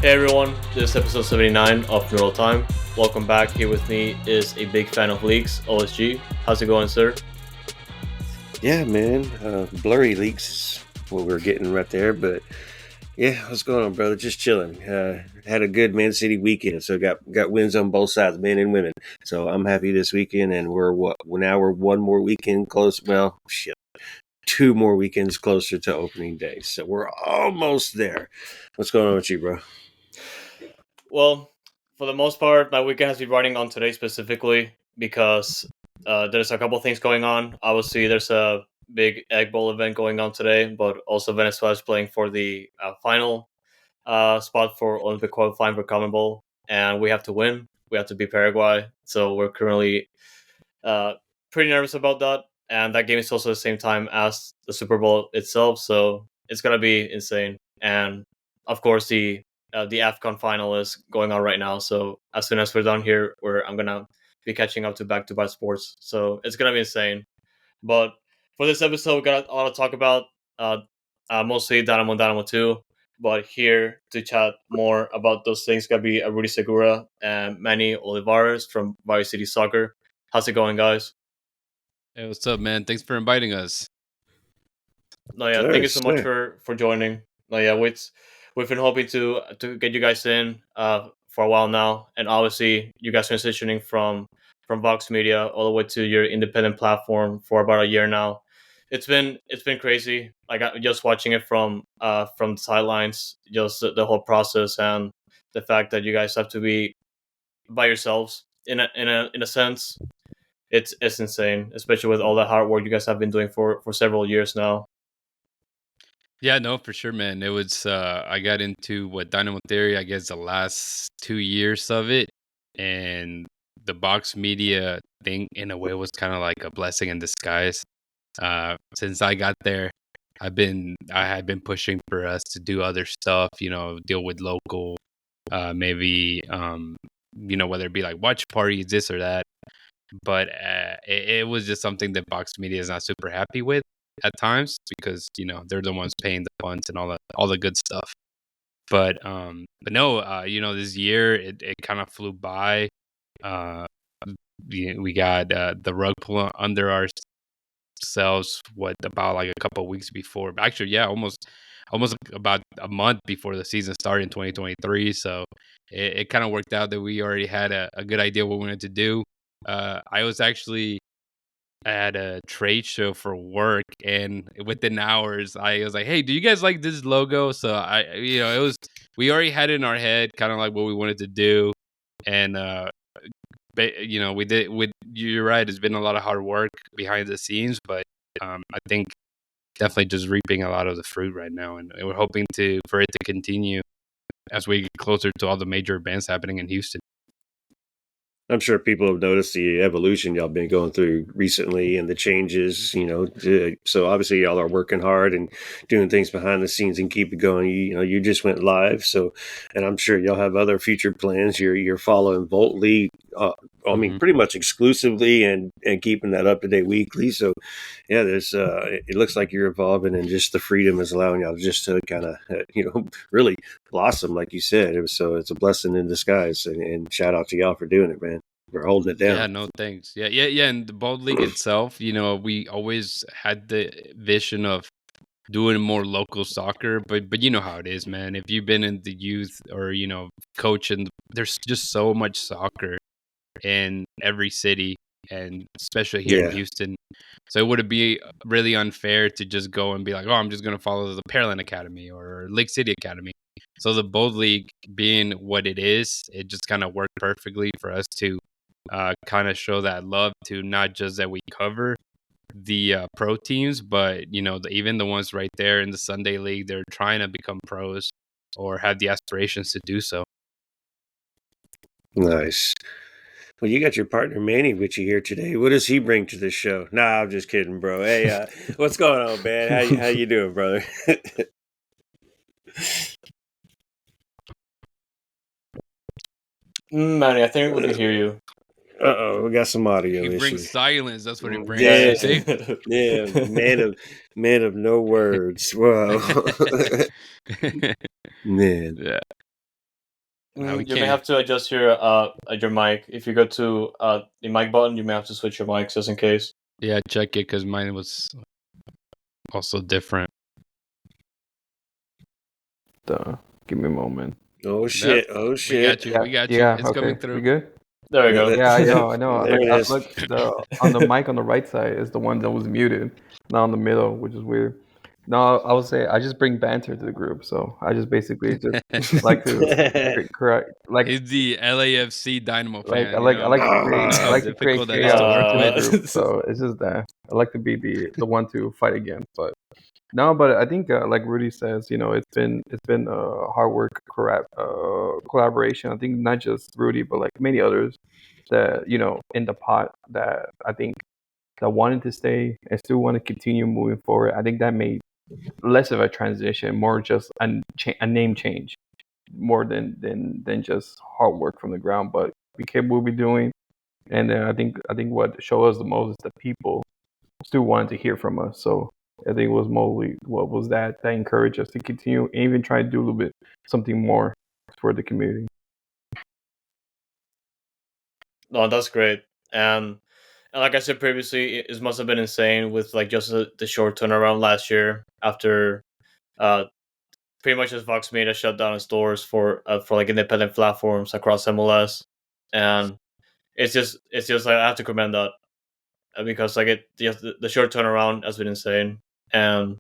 Hey everyone, this is episode 79 of Noodle Time. Welcome back. Here with me is a big fan of leaks, OSG. How's it going, sir? Yeah, man. Blurry leaks is what we're getting right there. But yeah, what's going on, brother? Just chilling. Had a good Man City weekend, so got wins on both sides, men and women. So I'm happy this weekend, and we're one more weekend close. Well, shit, two more weekends closer to opening day. So we're almost there. What's going on with you, bro? Well, for the most part, my weekend has been running on today specifically because there's a couple things going on. Obviously, there's a big Egg Bowl event going on today, but also Venezuela is playing for the final spot for Olympic qualifying for Common Bowl, and we have to win. We have to beat Paraguay, so we're currently uh, pretty nervous about that. And that game is also the same time as the Super Bowl itself, so it's gonna be insane. And of course, the AFCON final is going on right now. So as soon as we're done here, I'm gonna be catching up to back sports. So it's gonna be insane. But for this episode, we got a lot to talk about. Uh, Mostly Dynamo 2. But here to chat more about those things, gonna be Rudy Segura and Manny Olivares from Bayou City Soccer. How's it going, guys? Hey, what's up, man? Thanks for inviting us. No, yeah, thank you so much for joining. No, yeah, we've been hoping to get you guys in for a while now, and obviously you guys transitioning from Vox Media all the way to your independent platform for about a year now. It's been crazy. Like just watching it from the sidelines, just the whole process and the fact that you guys have to be by yourselves in a sense. It's insane, especially with all the hard work you guys have been doing for several years now. Yeah, no, for sure, man. It was I got into Dynamo Theory, I guess the last 2 years of it. And the box media thing in a way was kind of like a blessing in disguise. Since I got there, I had been pushing for us to do other stuff, deal with local, maybe whether it be like watch parties, this or that. But it was just something that box media is not super happy with at times because they're the ones paying the funds and all the good stuff. But no, this year it kind of flew by. uh we got the rug pull under ourselves about like a couple of weeks before. Actually, yeah, almost about a month before the season started in 2023. So it kind of worked out that we already had a good idea what we wanted to do. I was actually at a trade show for work, and within hours I was like, hey, do you guys like this logo? So it was, we already had it in our head kind of like what we wanted to do. And we did with, you're right, it's been a lot of hard work behind the scenes, but I think definitely just reaping a lot of the fruit right now, and we're hoping for it to continue as we get closer to all the major events happening in Houston. I'm sure people have noticed the evolution y'all been going through recently and the changes, so obviously y'all are working hard and doing things behind the scenes and keep it going. You just went live. So, and I'm sure y'all have other future plans. You're following Volt League, pretty much exclusively and keeping that up to date weekly. So yeah, it looks like you're evolving, and just the freedom is allowing y'all just to kind of, really blossom, like you said. So it's a blessing in disguise, and shout out to y'all for doing it, man. We're holding it down. Yeah, no, thanks. Yeah. And the Bold League itself, we always had the vision of doing more local soccer, but you know how it is, man. If you've been in the youth or coaching, there's just so much soccer in every city, and especially here in Houston. So it would be really unfair to just go and be like, oh, I'm just going to follow the Pearland Academy or Lake City Academy. So the Bold League being what it is, it just kind of worked perfectly for us to kind of show that love to not just that we cover the pro teams, but even the ones right there in the Sunday League, they're trying to become pros or have the aspirations to do so. Nice. Well, you got your partner Manny with you here today. What does he bring to the show? Nah, I'm just kidding, bro. Hey, what's going on, man? How you doing, brother? Manny, I think we can hear you. We got some audio issues. He brings silence. That's what he brings. Yeah, man of no words. Wow, man. Yeah. Now we You may can't. have to adjust your mic. If you go to the mic button, you may have to switch your mics just in case. Yeah, check it because mine was also different. Give me a moment. Oh shit! Oh We shit! got you. We got you. Yeah. It's coming Okay. through. We good? There we go. Yeah, I know. I know. There Like, it is. look, on the mic on the right side is the one that was muted, not in the middle, which is weird. No, I would say I just bring banter to the group, so I just basically just like to correct, He's the LAFC Dynamo fan. I like to create You know I how like to create difficult that is to work chaos in the with. group. So it's just that I like to be the one to fight against. But no, but I think like Rudy says, it's been hard work, collaboration. I think not just Rudy, but like many others that in the pot that I think that wanted to stay and still want to continue moving forward. I think that made less of a transition, more just a name change, more than just hard work from the ground. But we kept what we're doing, and then I think what showed us the most is that people still wanted to hear from us. So I think it was mostly what was that encouraged us to continue and even try to do a little bit something more for the community. No, that's great. And like I said previously, it must have been insane with like just the short turnaround last year after uh pretty much just Vox Media shut down its doors for like independent platforms across MLS, and it's just like I have to commend that because like it just the short turnaround has been insane, and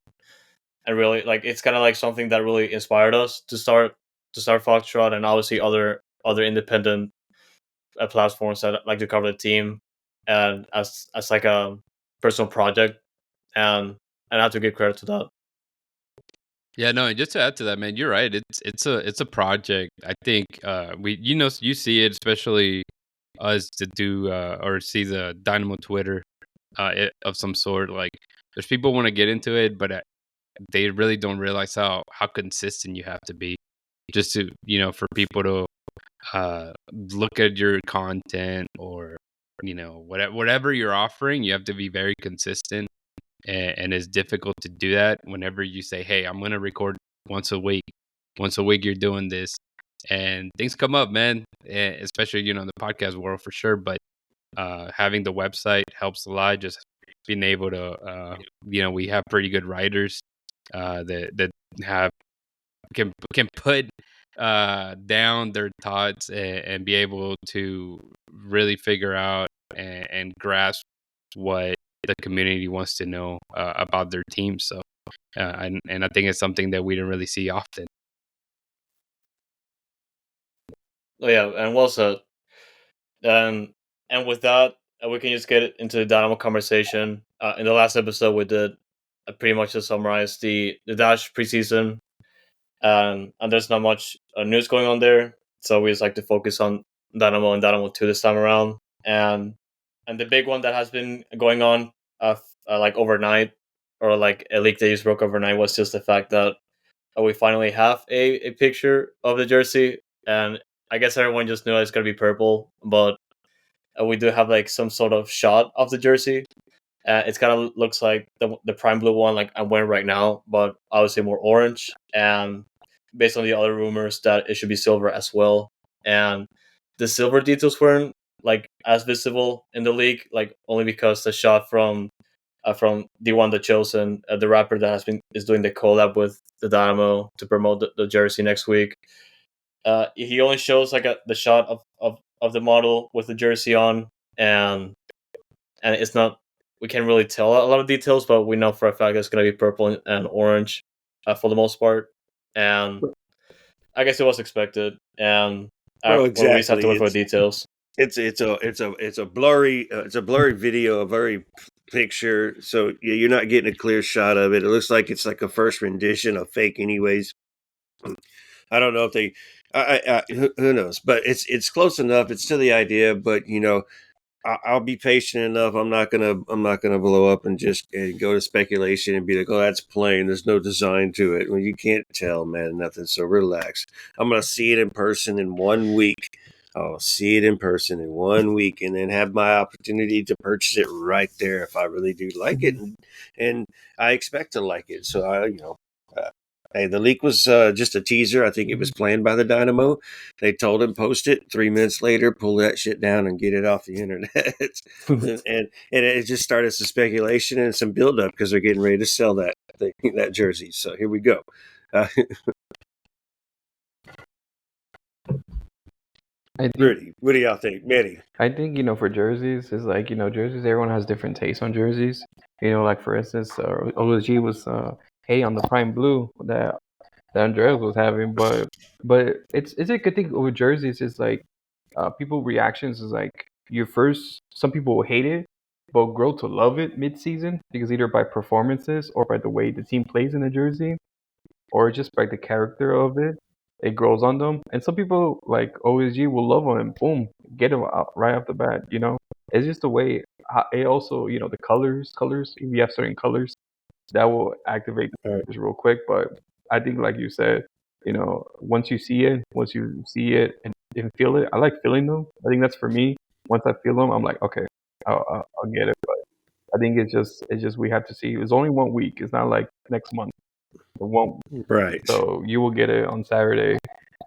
and really like it's kind of like something that really inspired us to start Foxtrot and obviously other independent platforms that like to cover the team and as like a personal project, and I have to give credit to that. Yeah, no, and just to add to that, man, you're right. It's a project. I think you see it, especially us to do or see the Dynamo Twitter of some sort. Like there's people want to get into it, but they really don't realize how consistent you have to be just to for people to look at your content or whatever you're offering. You have to be very consistent, and it's difficult to do that whenever you say, hey, I'm going to record once a week. Once a week you're doing this, and things come up, man, especially in the podcast world for sure. But having the website helps a lot. Just being able to we have pretty good writers that have can put down their thoughts and be able to really figure out and grasp what the community wants to know about their team. So, and I think it's something that we don't really see often. Oh yeah, and well said. Um, and with that, we can just get into the Dynamo conversation. In the last episode, we did pretty much to summarize the Dash preseason, and there's not much news going on there. So we just like to focus on Dynamo and Dynamo 2 this time around. And the big one that has been going on like overnight, or like a leak that just broke overnight, was just the fact that we finally have a picture of the jersey. And I guess everyone just knew it's going to be purple, but we do have like some sort of shot of the jersey. It's kind of looks like the prime blue one, like I'm wearing right now, but obviously more orange. And based on the other rumors, that it should be silver as well. And the silver details weren't like as visible in the league, like only because the shot from the one that chosen the rapper that is doing the collab with the Dynamo to promote the jersey next week. He only shows like the shot of the model with the jersey on, and it's not, we can't really tell a lot of details, but we know for a fact it's going to be purple and orange for the most part. And I guess it was expected, and Well, well, we just have to exactly. wait for the details. It's a blurry video, a blurry picture. So you're not getting a clear shot of it. It looks like it's like a first rendition of fake, anyways. I don't know if they. Who knows? But it's close enough. It's to the idea. But I'll be patient enough. I'm not gonna blow up and just go to speculation and be like, oh, that's plain. There's no design to it. Well, you can't tell, man, nothing. So relax. I'm gonna see it in person in 1 week. I'll see it in person in 1 week, and then have my opportunity to purchase it right there if I really do like it, and I expect to like it. So Hey, the leak was just a teaser. I think it was planned by the Dynamo. They told him post it. 3 minutes later, pull that shit down and get it off the internet. and it just started some speculation and some buildup because they're getting ready to sell that jersey. So here we go. Rudy, what do y'all think? Manny? I think, for jerseys, it's like, jerseys, everyone has different tastes on jerseys. Like, for instance, OSG was on the prime blue that Andres was having, but it's a good thing with jerseys is like people reactions is like some people will hate it, but grow to love it mid-season because either by performances or by the way the team plays in the jersey or just by the character of it. It grows on them, and some people like OSG will love them and boom, get them out right off the bat. It's just the way. It also, the colors. If you have certain colors, that will activate the players real quick. But I think, like you said, once you see it and feel it, I like feeling them. I think that's for me. Once I feel them, I'm like, okay, I'll get it. But I think it's just we have to see. It's only 1 week. It's not like next month. It won't. Right. So you will get it on Saturday,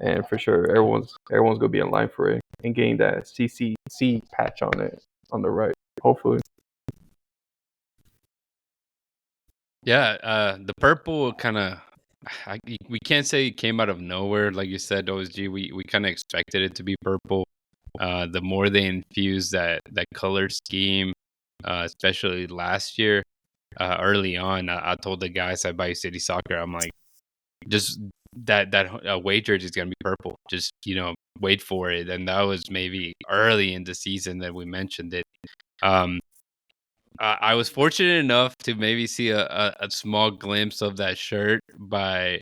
and for sure, everyone's gonna be in line for it and getting that CCC patch on it on the right. Hopefully. Yeah, the purple kind of. We can't say it came out of nowhere, like you said, OSG. We kind of expected it to be purple. The more they infused that color scheme, especially last year, early on, I told the guys at Bayou City Soccer, I'm like, just that away jersey is gonna be purple. Just wait for it. And that was maybe early in the season that we mentioned it. I was fortunate enough to maybe see a small glimpse of that shirt by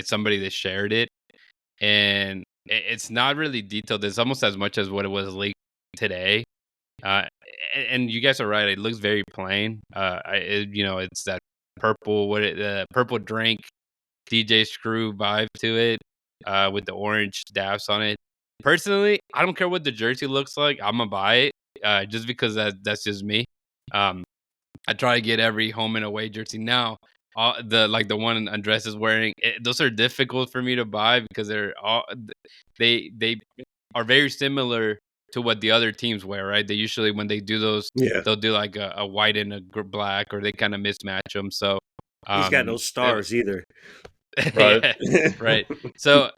somebody that shared it, and it's not really detailed. It's almost as much as what it was leaked today. And you guys are right. It looks very plain. It's that purple, purple drink DJ Screw vibe to it, with the orange dabs on it. Personally, I don't care what the jersey looks like. I'm gonna buy it, just because that's just me. I try to get every home and away jersey now. The one Andres is wearing, those are difficult for me to buy because they are very similar to what the other teams wear, right? They usually, when they do those, they'll do like a white and a black, or they kind of mismatch them. So He's got no stars either. Right. Yeah, right. So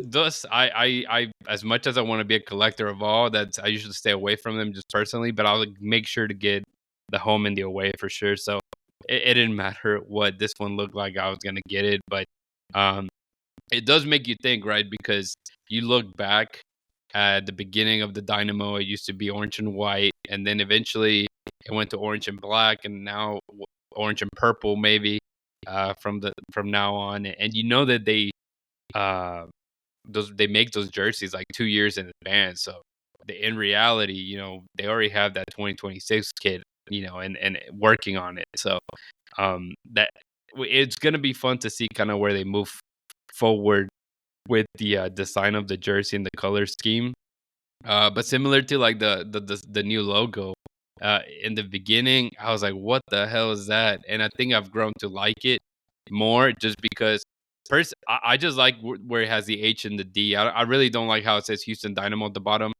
those I as much as I want to be a collector of all, I usually stay away from them just personally, but I'll make sure to get the home and the away for sure. So it didn't matter what this one looked like, I was gonna get it. But it does make you think, right? Because you look back at the beginning of the Dynamo, it used to be orange and white, and then eventually it went to orange and black, and now orange and purple maybe, from now on. And that they make those jerseys like 2 years in advance. So in reality, they already have that 2026 kid, and working on it. So that it's gonna be fun to see kind of where they move forward with the design of the jersey and the color scheme. But similar to like the new logo, in the beginning, I was like, "What the hell is that?" And I think I've grown to like it more just because I just like where it has the H and the D. I really don't like how it says Houston Dynamo at the bottom.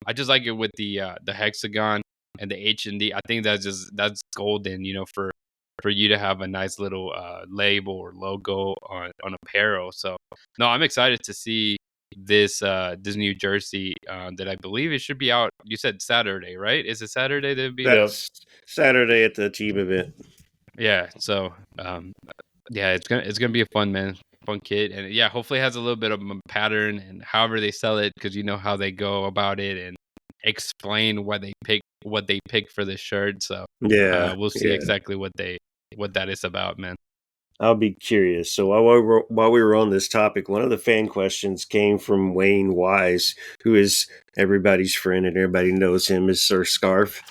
I just like it with the hexagon and the H and D. I think that's golden, for you to have a nice little label or logo on apparel. So no, I'm excited to see this new jersey, that I believe it should be out. You said Saturday, right? Is it Saturday that be? That's Saturday at the team event. Yeah. So yeah, it's gonna be a fun kit, and yeah, hopefully it has a little bit of a pattern and however they sell it, because how they go about it and explain what they pick for the shirt. So we'll see exactly what that is about, man. I'll be curious. So while we were on this topic, one of the fan questions came from Wayne Wise, who is everybody's friend and everybody knows him as Sir Scarf.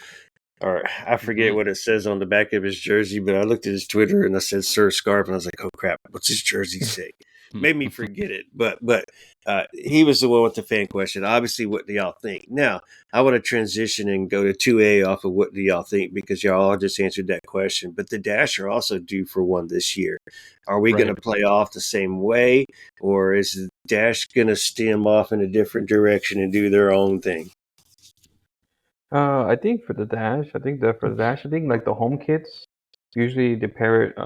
Or I forget what it says on the back of his jersey, but I looked at his Twitter and I said Sir Scarf, and I was like, oh crap, what's his jersey say? made me forget it. But he was the one with the fan question. Obviously, what do y'all think? Now, I want to transition and go to 2A off of what do y'all think, because y'all all just answered that question. But the Dash are also due for one this year. Are we going to play off the same way, or is the Dash going to stem off in a different direction and do their own thing? I think for the Dash, I think like the home kits usually the parrot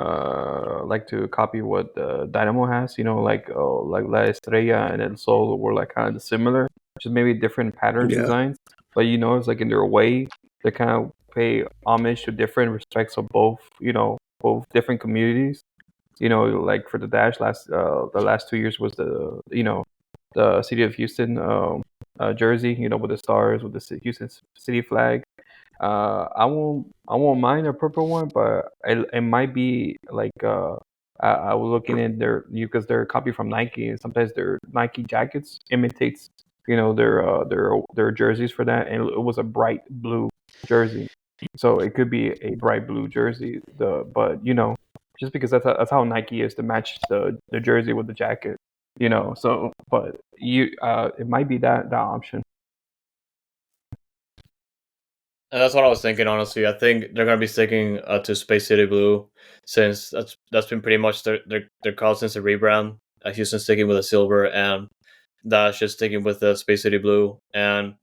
like to copy what Dynamo has. You know, like La Estrella and El Sol were like kind of similar, just maybe different pattern Yeah. designs. But you know, it's like in their way they kind of pay homage to different respects of both. You know, both different communities. You know, like for the Dash the last 2 years was the city of Houston jersey. You know, with the stars with the Houston city flag. I won't mind a purple one, but it might be like I was looking at because they're copied from Nike, and sometimes their Nike jackets imitates their jerseys for that, and it was a bright blue jersey, so it could be a bright blue jersey. But you know, just because that's how Nike is to match the jersey with the jacket, you know. So, but it might be that option. And that's what I was thinking, honestly. I think they're gonna be sticking to Space City Blue, since that's been pretty much their call since the rebrand. Houston sticking with the silver, and Dash just sticking with the Space City Blue. And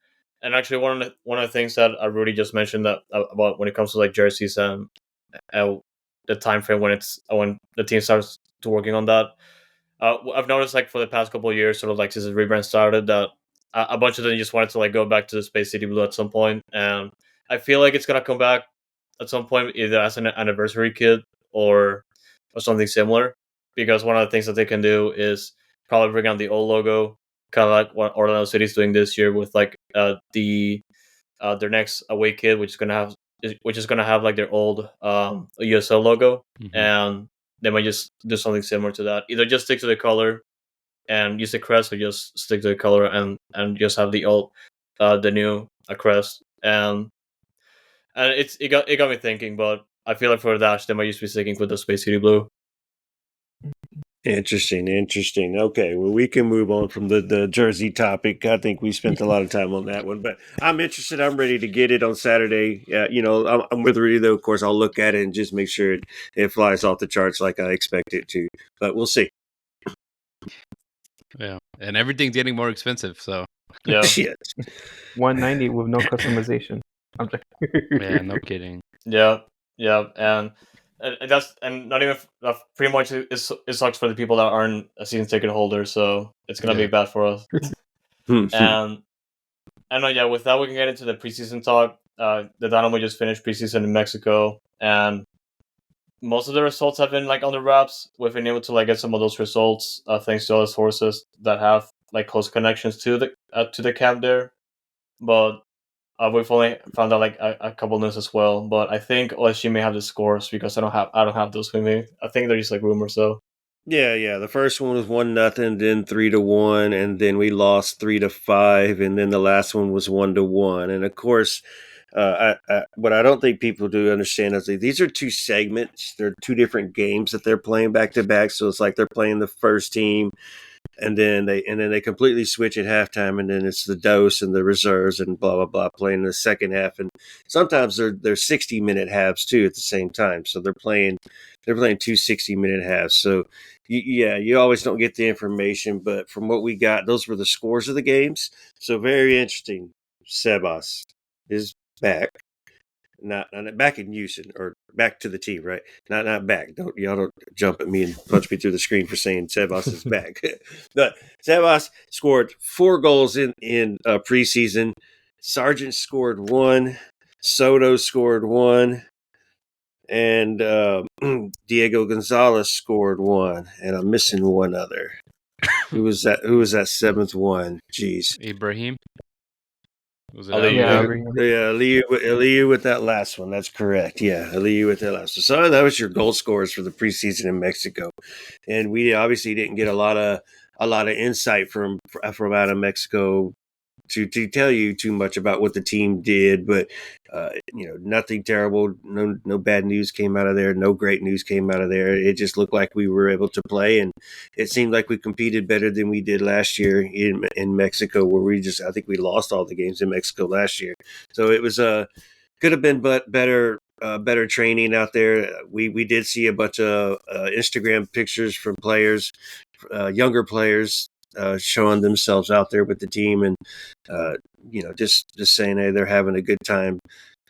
actually, one of the things that Rudy just mentioned that about when it comes to like jerseys and uh, the time frame when the team starts to working on that. I've noticed like for the past couple of years, sort of like since the rebrand started, that a bunch of them just wanted to like go back to the Space City Blue at some point, and I feel like it's gonna come back at some point, either as an anniversary kit or something similar. Because one of the things that they can do is probably bring out the old logo, kind of like what Orlando City's doing this year with like their next away kit, which is gonna have like their old USL logo, and they might just do something similar to that. Either just stick to the color and use the crest, or just stick to the color and just have the new crest. And it got me thinking, but I feel like for Dash they might just be sticking with the Space City Blue. Interesting. Okay, well, we can move on from the jersey topic. I think we spent a lot of time on that one, but I'm interested. I'm ready to get it on Saturday. You know, I'm with Rudy, though. Of course, I'll look at it and just make sure it flies off the charts like I expect it to, but we'll see. Yeah, and everything's getting more expensive, so Yeah. Shit. 190 with no customization. I'm like, yeah, no kidding. Yeah, and that's and not even pretty much it sucks for the people that aren't a season ticket holder, so it's gonna be bad for us. And yeah, with that we can get into the preseason talk. The Dynamo just finished preseason in Mexico, and most of the results have been like under wraps. We've been able to like get some of those results thanks to other sources that have like close connections to the camp there, but. We've only found out like a couple news as well, but I think OSG may have the scores because I don't have those with me. I think they're just like rumors though. Yeah. The first one was 1-0, then 3-1, and then we lost 3-5, and then the last one was 1-1. And of course, what I don't think people do understand is that these are two segments. They're two different games that they're playing back to back. So it's like they're playing the first team, and then they completely switch at halftime, and then it's the dose and the reserves and blah blah blah playing in the second half, and sometimes they're 60-minute halves too at the same time. So they're playing two 60-minute halves. So you always don't get the information, but from what we got, those were the scores of the games. So very interesting. Sebas is back. Not back in Houston, or back to the team, right? Not back. Y'all don't jump at me and punch me through the screen for saying Sebas is back. But Sebas scored 4 goals in preseason. Sargent scored 1. Soto scored 1, and Diego Gonzalez scored 1, and I'm missing one other. Who was that? Who was that 7th one? Jeez, Ibrahim. Was it Aliyu with that last one. That's correct. Yeah, Aliyu with that last one. So that was your goal scorers for the preseason in Mexico, and we obviously didn't get a lot of insight from out of Mexico to tell you too much about what the team did. But Nothing terrible. No bad news came out of there. No great news came out of there. It just looked like we were able to play, and it seemed like we competed better than we did last year in Mexico, where I think we lost all the games in Mexico last year. So it was could have been but better. Better training out there. We did see a bunch of Instagram pictures from players, younger players, showing themselves out there with the team, and just saying, hey, they're having a good time.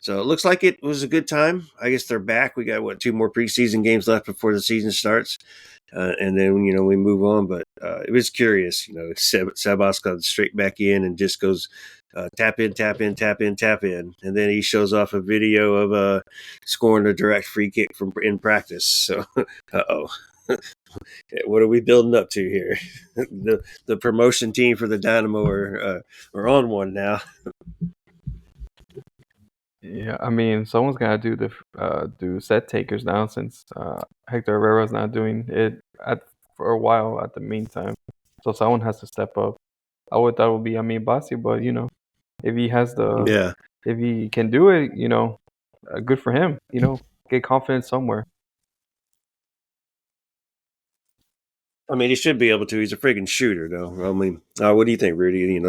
So it looks like it was a good time. I guess they're back. We got 2 more preseason games left before the season starts, and then we move on. But it was curious. Sebas comes straight back in and just goes tap in, tap in, tap in, tap in, and then he shows off a video of scoring a direct free kick in practice. So, what are we building up to here? the promotion team for the Dynamo are on one now. Yeah, I mean, someone's gotta do set takers now since Hector Herrera's not doing it for a while at the meantime. So someone has to step up. I would thought it would be Basi, but if he has if he can do it, good for him. Get confidence somewhere. I mean, he should be able to. He's a friggin' shooter, though. I mean, what do you think, Rudy? And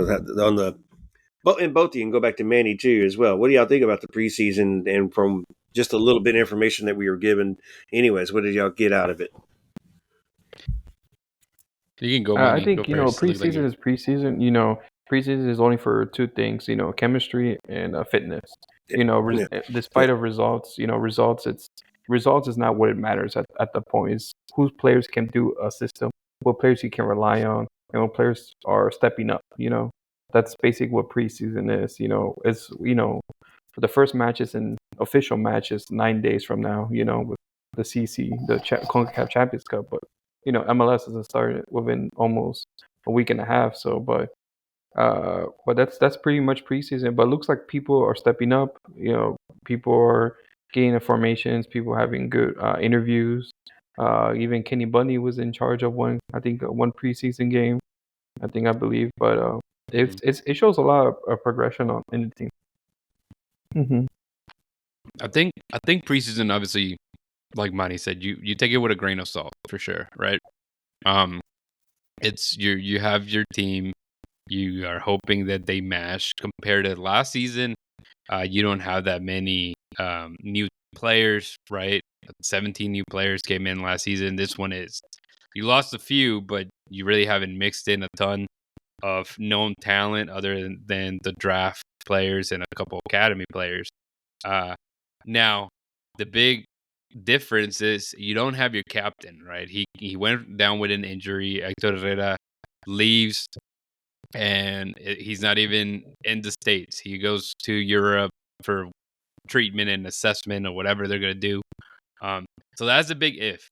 both of you can go back to Manny too as well. What do y'all think about the preseason and from just a little bit of information that we were given? Anyways, what did y'all get out of it? You can go. I think preseason is preseason. Preseason is only for 2 things. Chemistry and fitness. Despite of results, results is not what it matters at the point. It's whose players can do a system, what players you can rely on, and what players are stepping up. That's basically what preseason is. It's for the first matches and official matches 9 days from now. With the CC, the CONCACAF Champions Cup, but MLS hasn't started within almost a week and a half. So, but that's pretty much preseason. But it looks like people are stepping up. People are getting formations. People having good interviews. Even Kenny Bundy was in charge of one preseason game. I believe, but it shows a lot of progression in the team. Mm-hmm. I think preseason, obviously, like Manny said, you take it with a grain of salt for sure, right? It's you have your team. You are hoping that they mash compared to last season. You don't have that many new players, right? 17 new players came in last season. This one is you lost a few, but you really haven't mixed in a ton of known talent other than the draft players and a couple academy players. Now, the big difference is you don't have your captain, right? He went down with an injury. Hector Herrera leaves, and he's not even in the States. He goes to Europe for treatment and assessment or whatever they're going to do. So that's a big if.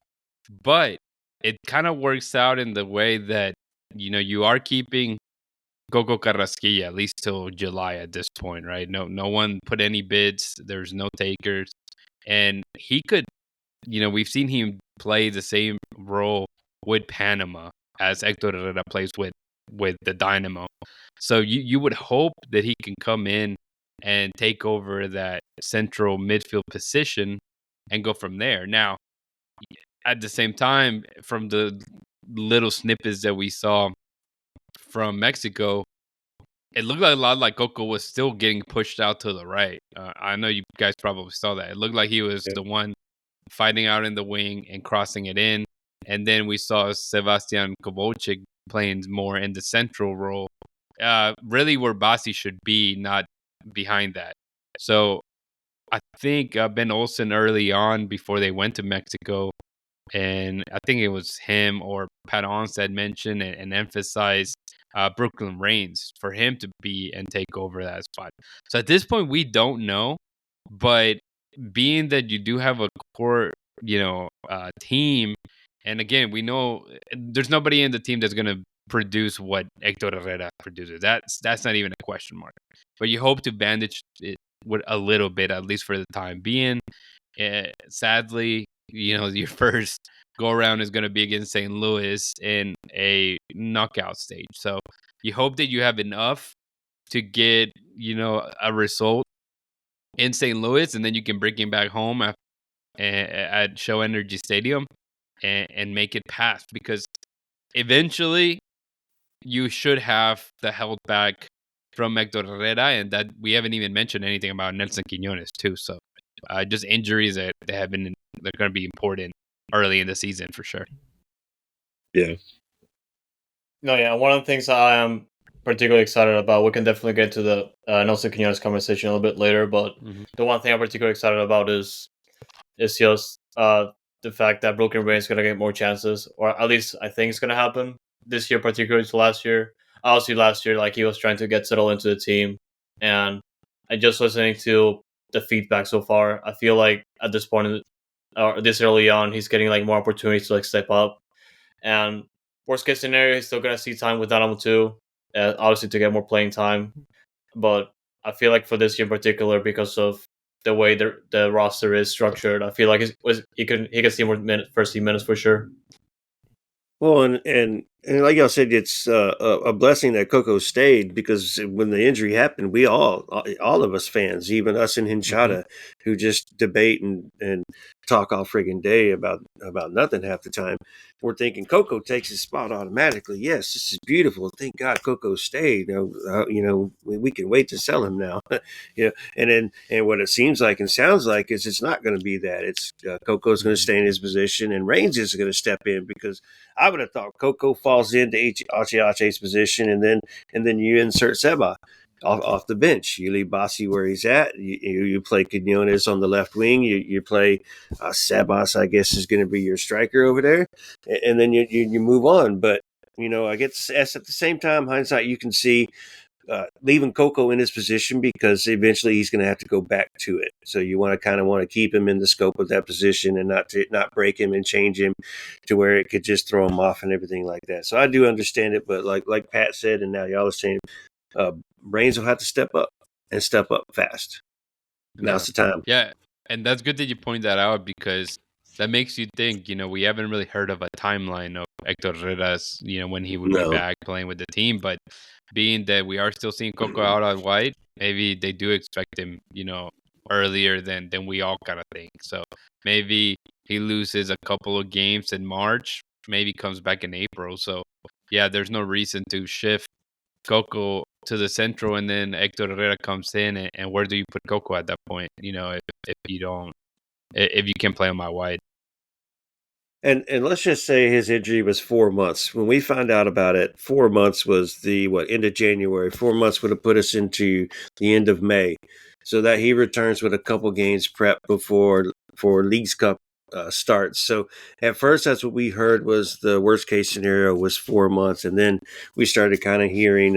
But it kind of works out in the way that, you are keeping Coco Carrasquilla at least till July at this point, right? No one put any bids. There's no takers. And he could, we've seen him play the same role with Panama as Hector Herrera plays with the Dynamo. So you would hope that he can come in and take over that central midfield position and go from there. Now, at the same time, from the little snippets that we saw from Mexico, it looked like a lot like Coco was still getting pushed out to the right. I know you guys probably saw that. It looked like he was the one fighting out in the wing and crossing it in. And then we saw Sebastian Kovalchik playing more in the central role, really where Basi should be, not behind that. So I think Ben Olsen early on, before they went to Mexico, and I think it was him or Pat Onstad mentioned and emphasized Brooklyn Reigns for him to be and take over that spot. So at this point, we don't know, but being that you do have a core, team, and again, we know there's nobody in the team that's going to produce what Hector Herrera produces. That's not even a question mark. But you hope to bandage it with a little bit, at least for the time being. Sadly, your first go around is going to be against St. Louis in a knockout stage. So you hope that you have enough to get, a result in St. Louis, and then you can bring him back home at Show Energy Stadium and make it past, because eventually you should have the held back from Hector Herrera, and that we haven't even mentioned anything about Nelson Quiñones too. So just injuries that they're going to be important early in the season for sure. Yeah. No, yeah. One of the things I am particularly excited about, we can definitely get to the Nelson Quiñones conversation a little bit later, but the one thing I'm particularly excited about is just the fact that Broken Brain is going to get more chances, or at least I think it's going to happen this year, particularly to last year. Obviously, last year, like, he was trying to get settled into the team, and I just listening to the feedback so far, I feel like at this point, or this early on, he's getting like more opportunities to like step up. And worst case scenario, he's still gonna see time with Dynamo too, obviously to get more playing time. But I feel like for this year in particular, because of the way the roster is structured, I feel like he can see more first team minutes for sure. Well, and like y'all said, it's a blessing that Coco stayed, because when the injury happened, we all of us fans, even us in Hinchada, who just debate and talk all friggin' day about nothing half the time, we're thinking Coco takes his spot automatically. Yes, this is beautiful. Thank God Coco stayed. We can wait to sell him now. And what it seems like and sounds like is it's not going to be that. It's Coco's going to stay in his position, and Reigns is going to step in, because I would have thought Coco falls into Ache's position, and then you insert Seba off the bench. You leave Bassi where he's at. You play Quinones on the left wing. You play Sebas, I guess, is going to be your striker over there, and then you move on. But I guess at the same time, hindsight, you can see leaving Coco in his position, because eventually he's going to have to go back to it. So you want to keep him in the scope of that position, and not break him and change him to where it could just throw him off and everything like that. So I do understand it, but like Pat said, and now y'all are saying, Reigns will have to step up fast. Now's the time. Yeah, and that's good that you point that out, because that makes you think, we haven't really heard of a timeline of Hector Herrera's, when he would be back playing with the team. But being that we are still seeing Coco out on wide, maybe they do expect him, earlier than we all kind of think. So maybe he loses a couple of games in March, maybe comes back in April. So yeah, there's no reason to shift Coco to the central, and then Hector Herrera comes in, and where do you put Coco at that point? If you can play him out wide. And let's just say his injury was 4 months. When we found out about it, 4 months was the end of January. 4 months would have put us into the end of May, so that he returns with a couple games prep before Leagues Cup starts. So at first, that's what we heard was the worst case scenario was 4 months, and then we started kind of hearing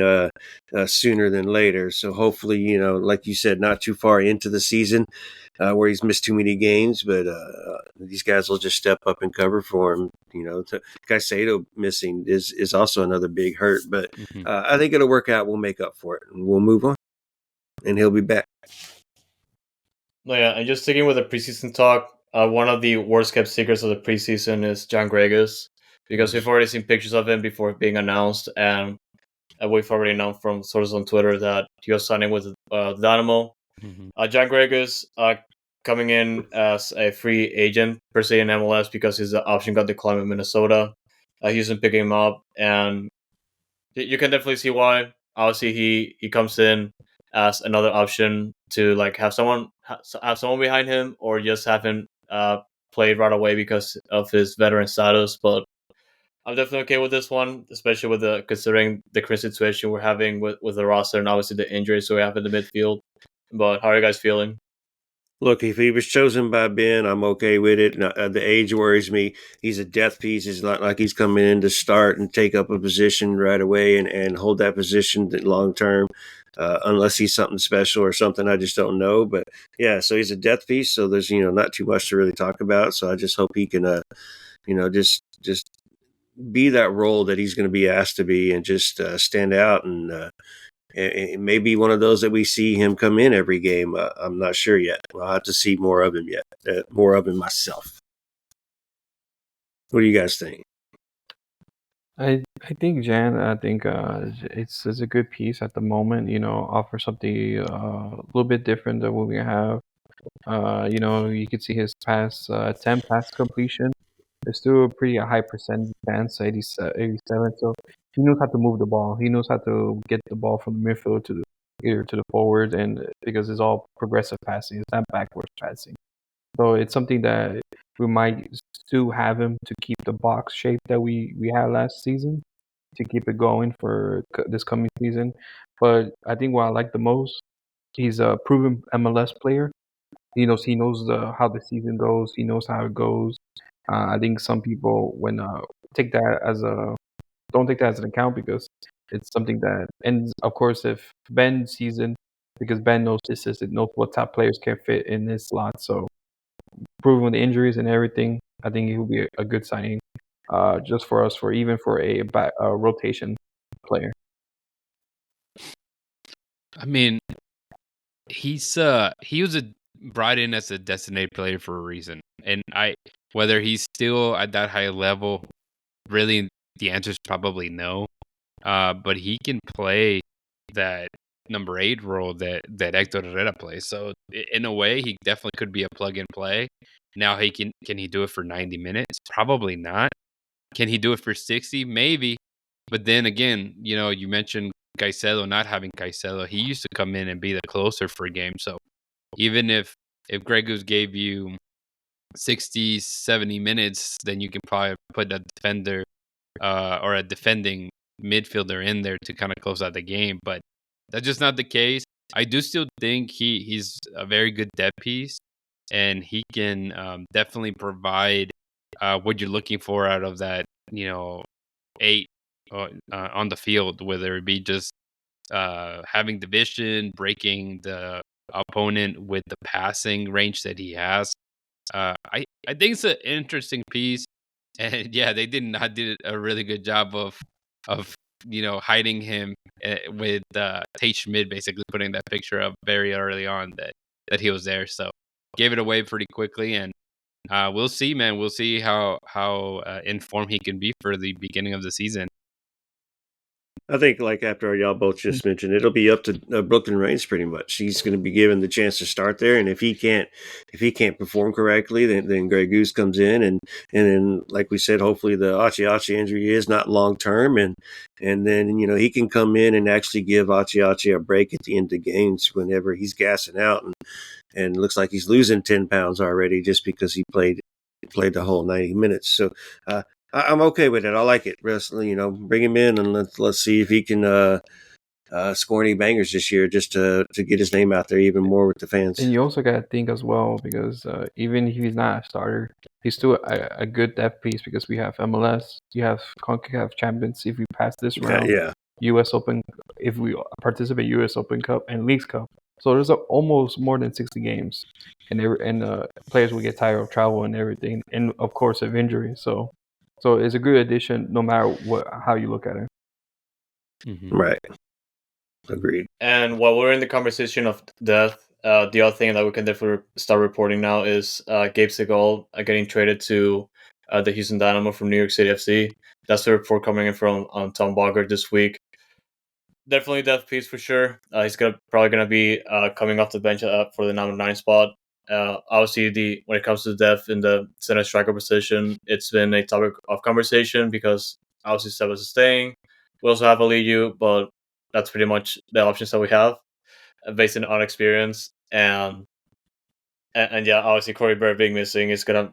sooner than later. So hopefully, like you said, not too far into the season where he's missed too many games, but these guys will just step up and cover for him. Caicedo missing is also another big hurt, but I think it'll work out. We'll make up for it, and we'll move on, and he'll be back. No, yeah, and just sticking with the preseason talk, one of the worst kept secrets of the preseason is John Gregus, because we've already seen pictures of him before being announced, and we've already known from sources on Twitter that he was signing with Dynamo. John Gregus coming in as a free agent per se in MLS, because his option got declined in Minnesota. Houston picking him up, and you can definitely see why. Obviously, he comes in as another option to like have someone behind him, or just have him play right away because of his veteran status. But I'm definitely okay with this one, especially with considering the current situation we're having with the roster, and obviously the injuries we have in the midfield. But how are you guys feeling? Look, if he was chosen by Ben, I'm okay with it. The age worries me. He's a death piece. It's not like he's coming in to start and take up a position right away and hold that position long term, unless he's something special or something I just don't know. But yeah, so he's a death piece. So there's not too much to really talk about. So I just hope he can just be that role that he's going to be asked to be, and just stand out, and it may be one of those that we see him come in every game. I'm not sure yet. I'll have to see more of him yet. More of him myself. What do you guys think? I think Jan. I think it's a good piece at the moment. Offer something a little bit different than what we have. You could see his pass attempt pass completion. It's still a pretty high percentage chance, 87. So he knows how to move the ball. He knows how to get the ball from the midfield to the either to the forward, and because it's all progressive passing, it's not backwards passing. So it's something that we might still have him to keep the box shape that we had last season, to keep it going for this coming season. But I think what I like the most, he's a proven MLS player. He knows how the season goes. He knows how it goes. I think some people when take that as a don't take that as an account because it's something that, and of course if Ben season, because Ben knows this system, knows what top players can fit in this slot. So proven the injuries and everything, I think he will be a good signing, just for us, for even for a rotation player. I mean, he was brought in as a designated player for a reason, and whether he's still at that high level, really the answer is probably no. But he can play that number 8 role that Hector Herrera plays. So in a way, he definitely could be a plug and play. Now can he do it for 90 minutes? Probably not. Can he do it for 60? Maybe. But then again, you mentioned Caicedo not having Caicedo. He used to come in and be the closer for a game. So even if Greg Goose gave you 60, 70 minutes, then you can probably put a defender or a defending midfielder in there to kind of close out the game. But that's just not the case. I do still think he's a very good depth piece, and he can definitely provide what you're looking for out of that, 8 on the field, whether it be just having the vision, breaking the opponent with the passing range that he has. I think it's an interesting piece, and yeah, they did not did a really good job of hiding him with Tate Schmidt basically putting that picture up very early on that he was there. So gave it away pretty quickly, and we'll see, man. We'll see how informed he can be for the beginning of the season. I think, like after y'all both just mentioned, it'll be up to Brooklyn Reigns pretty much. He's going to be given the chance to start there, and if he can't perform correctly, then Grey Goose comes in, and then like we said, hopefully the Achi injury is not long term, and then he can come in and actually give Achi a break at the end of games whenever he's gassing out, and looks like he's losing 10 pounds already just because he played the whole 90 minutes. So I'm okay with it. I like it. Wrestling, bring him in and let's see if he can score any bangers this year, just to get his name out there even more with the fans. And you also got to think as well, because even if he's not a starter, he's still a good depth piece, because we have MLS, you have CONCACAF Champions if we pass this round, Yeah. U.S. Open if we participate, U.S. Open Cup and Leagues Cup. So there's almost more than 60 games, and players will get tired of travel and everything, and of course of injury. So it's a good addition no matter how you look at it. Mm-hmm. Right. Agreed. And while we're in the conversation of depth, the other thing that we can definitely start reporting now is Gabe Segal getting traded to the Houston Dynamo from New York City FC. That's the report coming in from Tom Bogert this week. Definitely depth piece for sure. He's probably gonna be coming off the bench for the number 9 spot. Obviously, when it comes to depth in the center striker position, it's been a topic of conversation because obviously Sebas is staying. We also have Aliyu, but that's pretty much the options that we have based on experience. And yeah, obviously Corey Bear being missing is gonna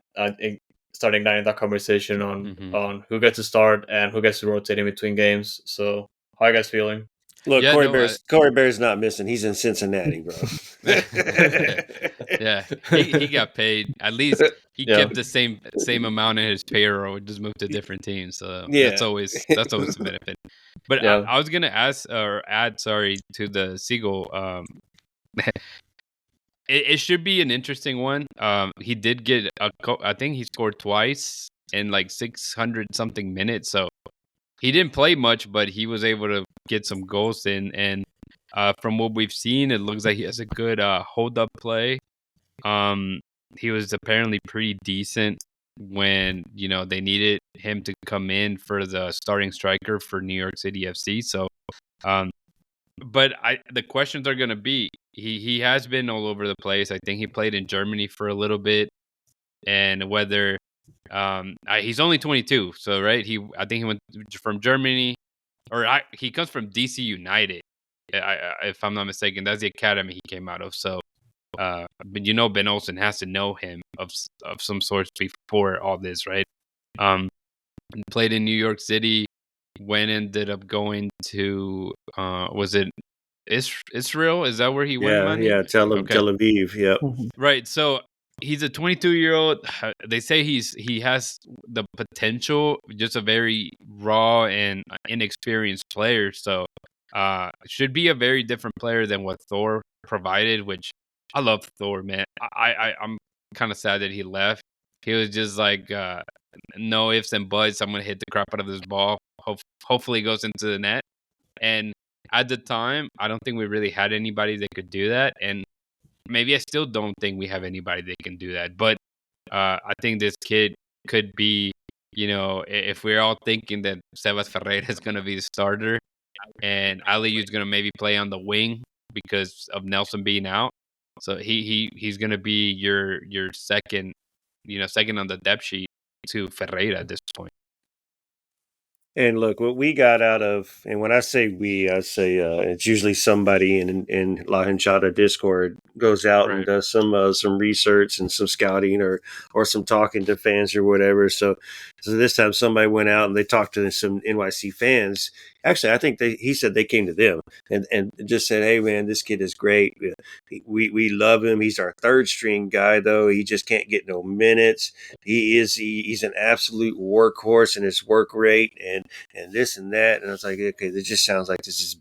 start igniting that conversation on who gets to start and who gets to rotate in between games. So how are you guys feeling? Look, Corey Bear's not missing. He's in Cincinnati, bro. Yeah, he got paid. At least he kept the same amount in his payroll. Just moved to different teams. So that's always a benefit. But I was gonna ask or add, sorry, to the Seagull. It should be an interesting one. He did get I think he scored twice in like 600 something minutes. So he didn't play much, but he was able to get some goals in. And from what we've seen, it looks like he has a good hold up play. He was apparently pretty decent when they needed him to come in for the starting striker for New York City FC. So, but the questions are gonna be he has been all over the place. I think he played in Germany for a little bit, and whether he's only 22, so right, I think he went from Germany, or he comes from DC United, if I'm not mistaken. That's the academy he came out of. So, but Ben Olsen has to know him of some sort before all this, right? Played in New York City, ended up going to was it Israel? Is that where he went, Manny? Yeah, Tel Aviv. Yep. Right. So he's a 22-year-old. They say he has the potential, just a very raw and inexperienced player. So should be a very different player than what Thor provided, which I love Thor, man. I'm kind of sad that he left. He was just like, no ifs and buts. I'm gonna hit the crap out of this ball. Hopefully, it goes into the net. And at the time, I don't think we really had anybody that could do that. And maybe I still don't think we have anybody that can do that. But I think this kid could be, if we're all thinking that Sebas Ferreira is gonna be the starter, and Aliu's gonna maybe play on the wing because of Nelson being out. So he's gonna be your second, second on the depth sheet to Ferreira at this point. And look, what we got out of, and when I say we, I say it's usually somebody in La Hinchada Discord goes out and does some research and some scouting or some talking to fans or whatever. So this time somebody went out and they talked to some NYC fans. Actually, I think he said they came to them and just said, "Hey, man, this kid is great. We love him. He's our third string guy, though. He just can't get no minutes. He's an absolute workhorse in his work rate and this and that." And I was like, okay, this just sounds like this is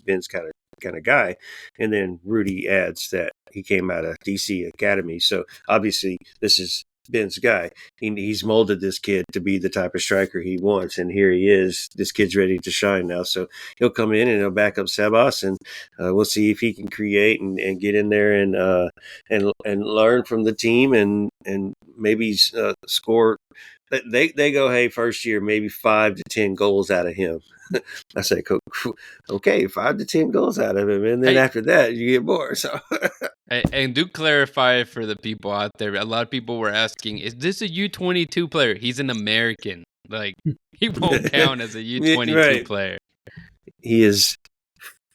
Ben's kind of guy. And then Rudy adds that he came out of DC Academy, so obviously this is Ben's guy. He's molded this kid to be the type of striker he wants, and here he is. This kid's ready to shine now, so he'll come in and he'll back up Sebas, and we'll see if he can create and get in there and learn from the team and maybe score. They go, hey, first year, maybe 5 to 10 goals out of him. I say, okay, 5 to 10 goals out of him, and then after that, you get more. So, and do clarify for the people out there. A lot of people were asking, "Is this a U22 player?" He's an American. Like, he won't count as a U22 player. He is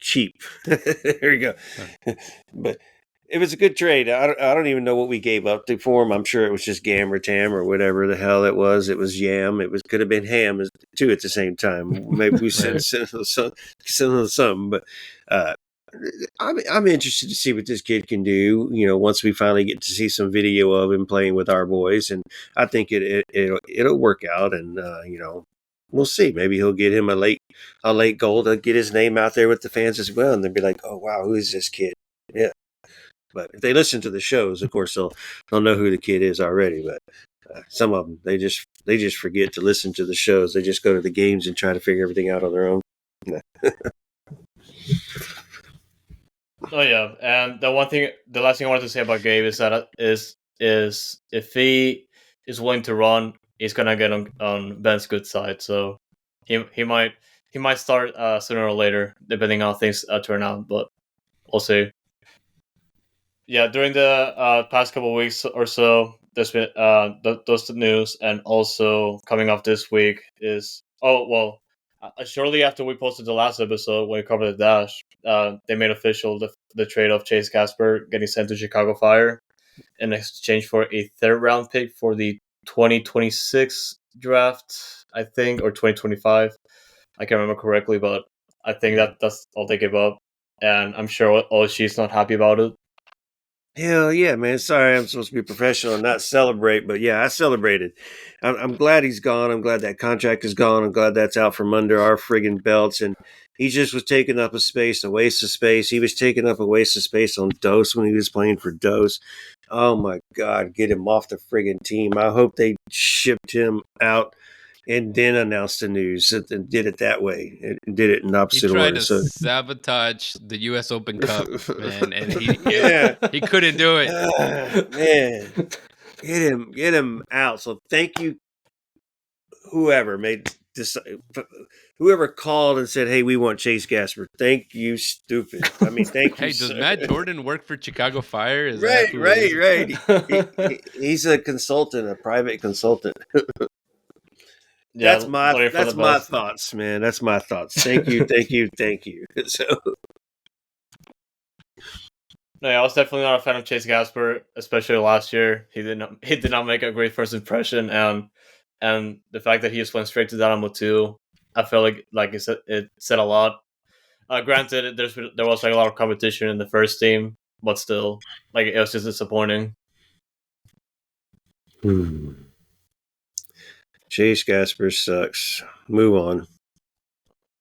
cheap. There you go. But it was a good trade. I don't even know what we gave up for him. I'm sure it was just Gam or Tam or whatever the hell it was. It was Yam. Could have been Ham too at the same time. Maybe we sent something. But I'm interested to see what this kid can do. Once we finally get to see some video of him playing with our boys, and I think it'll work out. And we'll see. Maybe he'll get him a late goal to get his name out there with the fans as well, and they'll be like, "Oh wow, who is this kid?" Yeah. But if they listen to the shows, of course, they'll know who the kid is already. But some of them, they just forget to listen to the shows. They just go to the games and try to figure everything out on their own. Oh yeah, and the last thing I wanted to say about Gabe is that is if he is willing to run, he's gonna get on Ben's good side. So he might start sooner or later, depending on how things turn out. But we'll see. Yeah, during the past couple of weeks or so, there's been those news, and also coming off this week is shortly after we posted the last episode when we covered the dash, they made official the trade of Chase Casper getting sent to Chicago Fire in exchange for a third round pick for the 2026 draft, I think, or 2025. I can't remember correctly, but I think that's all they gave up, and I'm sure OSG is not happy about it. Hell yeah, man. Sorry, I'm supposed to be professional and not celebrate, but yeah, I celebrated. I'm glad he's gone. I'm glad that contract is gone. I'm glad that's out from under our friggin' belts. And he just was taking up a waste of space. He was taking up a waste of space on Dose when he was playing for Dose. Oh my God, get him off the friggin' team. I hope they shipped him out and then announced the news and did it that way. And did it in opposite order. He tried to sabotage the U.S. Open Cup, man, and he couldn't do it. Man. Get him out. So thank you, whoever made this, whoever called and said, "Hey, we want Chase Gasper." Thank you, stupid. I mean, thank you. Hey, does Matt Jordan work for Chicago Fire? Is Right, that who it is? He's a consultant, a private consultant. Yeah, learning from the That's my best. thoughts, man. That's my thoughts. Thank you, thank you, thank you. So No, yeah, I was definitely not a fan of Chase Gasper, especially last year. He did not make a great first impression, and the fact that he just went straight to Dynamo 2, I felt like it said a lot. Granted, there was like a lot of competition in the first team, but still, like it was just disappointing. Chase Gasper sucks. Move on.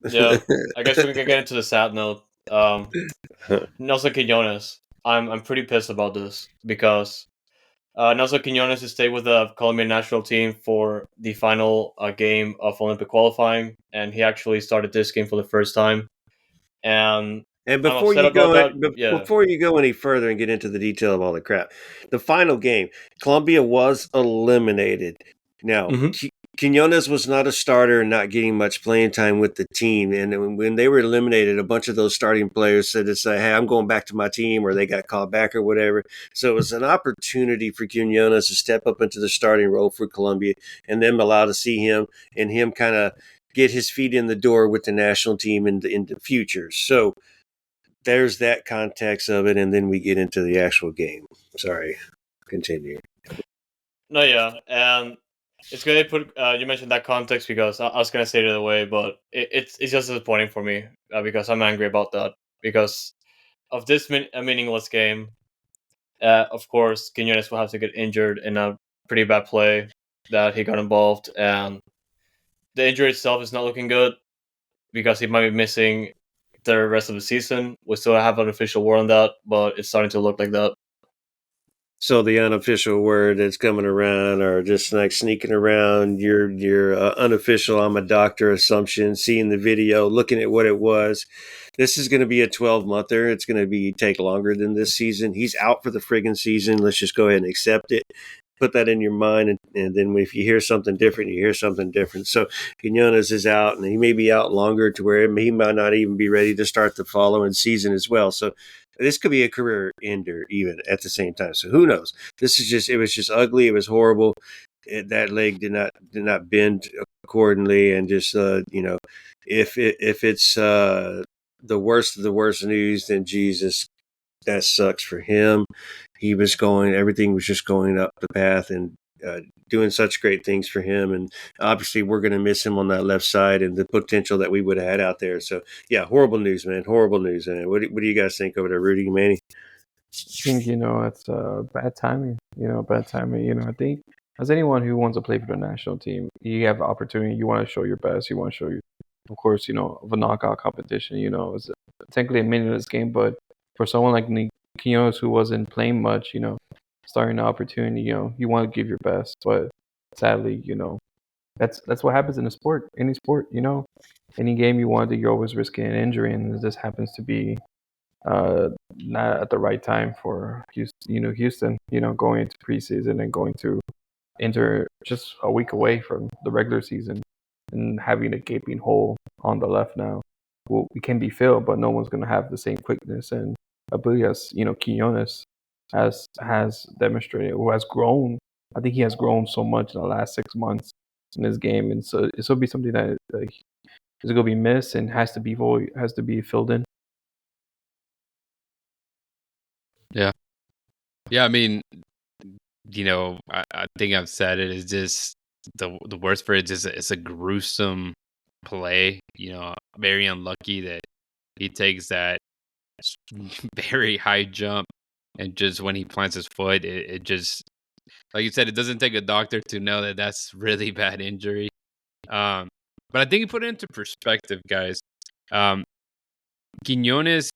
Yeah, I guess we can get into the sad note. Nelson Quinones. I'm pretty pissed about this because Nelson Quinones stayed with the Colombian national team for the final game of Olympic qualifying, and he actually started this game for the first time. And And I'm upset about that. Yeah. before you go any further and get into the detail of all the crap, the final game, Colombia was eliminated. Now, Mhm. Quinones was not a starter and not getting much playing time with the team. And when they were eliminated, a bunch of those starting players said to say, "Hey, I'm going back to my team," or they got called back or whatever. So it was an opportunity for Quinones to step up into the starting role for Colombia and them allow to see him and him kind of get his feet in the door with the national team in the future. So there's that context of it, and then we get into the actual game. Sorry, continue. No, yeah, and it's good they put you mentioned that context because I was gonna say it the other way, but it's just disappointing for me because I'm angry about that because of this a meaningless game. Of course, Quinones will have to get injured in a pretty bad play that he got involved, and the injury itself is not looking good because he might be missing the rest of the season. We still have an official word on that, but it's starting to look like that. So the unofficial word that's coming around, or just like sneaking around your unofficial "I'm a doctor" assumption, seeing the video, looking at what it was. This is going to be a 12-monther. It's going to take longer than this season. He's out for the friggin' season. Let's just go ahead and accept it. Put that in your mind, and then if you hear something different, you hear something different. So Quinones is out, and he may be out longer to where he might not even be ready to start the following season as well. So this could be a career ender even at the same time. So who knows? It was just ugly. It was horrible. That leg did not bend accordingly, and just if it's the worst of the worst news, then Jesus, that sucks for him. Everything was just going up the path and doing such great things for him. And obviously, we're going to miss him on that left side and the potential that we would have had out there. So, yeah, horrible news, man. Horrible news, man. What do you guys think over there, Rudy and Manny? I think it's bad timing. Bad timing. I think as anyone who wants to play for the national team, you have opportunity. You want to show your best. You want to show you, of course, of a knockout competition. It's technically a meaningless game, but for someone like Quinones who wasn't playing much, starting an opportunity, you want to give your best. But sadly, that's what happens in a sport, any sport. Any game you want to, you're always risking an injury, and this happens to be not at the right time for Houston, going into preseason and going to enter just a week away from the regular season and having a gaping hole on the left now. Well, it can be filled, but no one's going to have the same quickness and ability as, Quinones has demonstrated, who has grown. I think he has grown so much in the last 6 months in this game. And so this will be something that is going to be missed and has to be filled in. Yeah. Yeah, I mean, I think I've said it. It's just the worst for it. It's a gruesome play. Very unlucky that he takes that very high jump, and just when he plants his foot, it just, like you said, it doesn't take a doctor to know that that's really bad injury. But I think you put it into perspective, guys. Quinones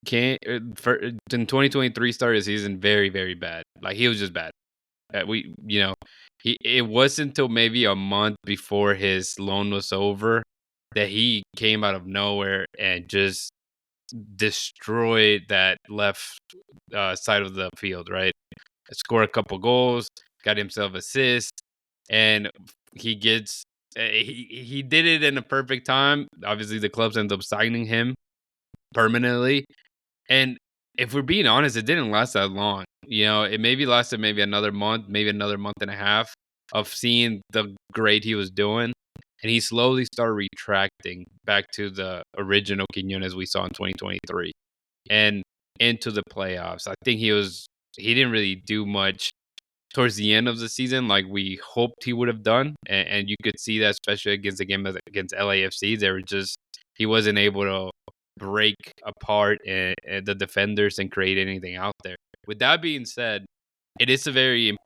can't in 2023 started the season very, very bad. Like, he was just bad. It wasn't until maybe a month before his loan was over that he came out of nowhere and just destroyed that left side of the field, right? score a couple goals, got himself assists, and he gets he did it in a perfect time. Obviously, the clubs end up signing him permanently, and if we're being honest, it didn't last that long. It maybe lasted maybe another month, maybe another month and a half of seeing the grade he was doing. And he slowly started retracting back to the original Quinones we saw in 2023 and into the playoffs. I think he didn't really do much towards the end of the season like we hoped he would have done. And you could see that, especially against the game against LAFC. He wasn't able to break apart the defenders and create anything out there. With that being said, it is a very,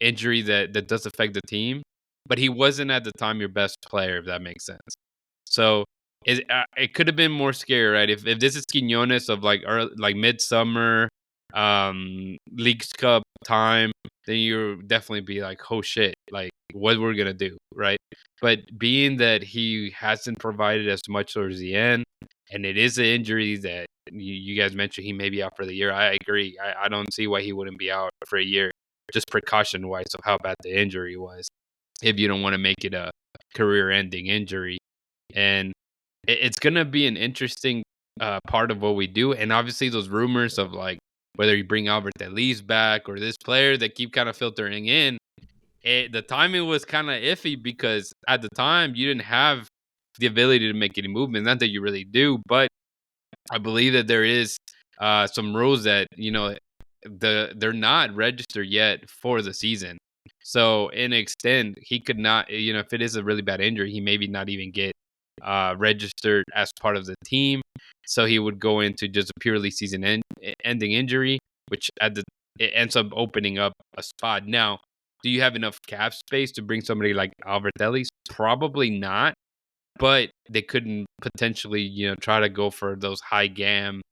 injury that does affect the team, but he wasn't at the time your best player, if that makes sense. So it could have been more scary, right? If this is Quinones of like midsummer, Leagues Cup time, then you'll definitely be like, oh shit, like what we're gonna do, right? But being that he hasn't provided as much towards the end, and it is an injury that you guys mentioned he may be out for the year. I agree. I don't see why he wouldn't be out for a year, just precaution wise of how bad the injury was. If you don't want to make it a career-ending injury, and it's gonna be an interesting part of what we do, and obviously those rumors of like whether you bring Albert Elise back or this player that keep kind of filtering in. The timing was kind of iffy because at the time you didn't have the ability to make any movement. Not that you really do, but I believe that there is some rules that they're not registered yet for the season. So in extent, he could not. If it is a really bad injury, he maybe not even get registered as part of the team. So he would go into just a purely season-ending injury, which it ends up opening up a spot. Now, do you have enough cap space to bring somebody like Albert Ellis? Probably not, but they couldn't potentially, try to go for those high GAM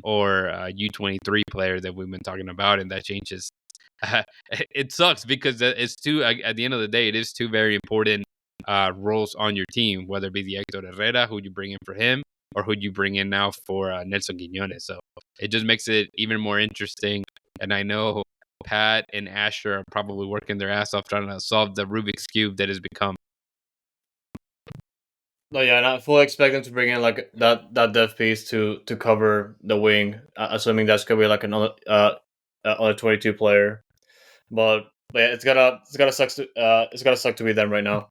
or U23 player that we've been talking about, and that changes. It sucks because it's at the end of the day, it is two very important roles on your team, whether it be the Hector Herrera, who you bring in for him, or who you bring in now for Nelson Quinones. So it just makes it even more interesting. And I know Pat and Asher are probably working their ass off trying to solve the Rubik's Cube that has become. No, yeah, and I fully expect them to bring in like that depth piece to cover the wing, assuming that's gonna be like another 22 player. But yeah, it's gotta suck to be them right now.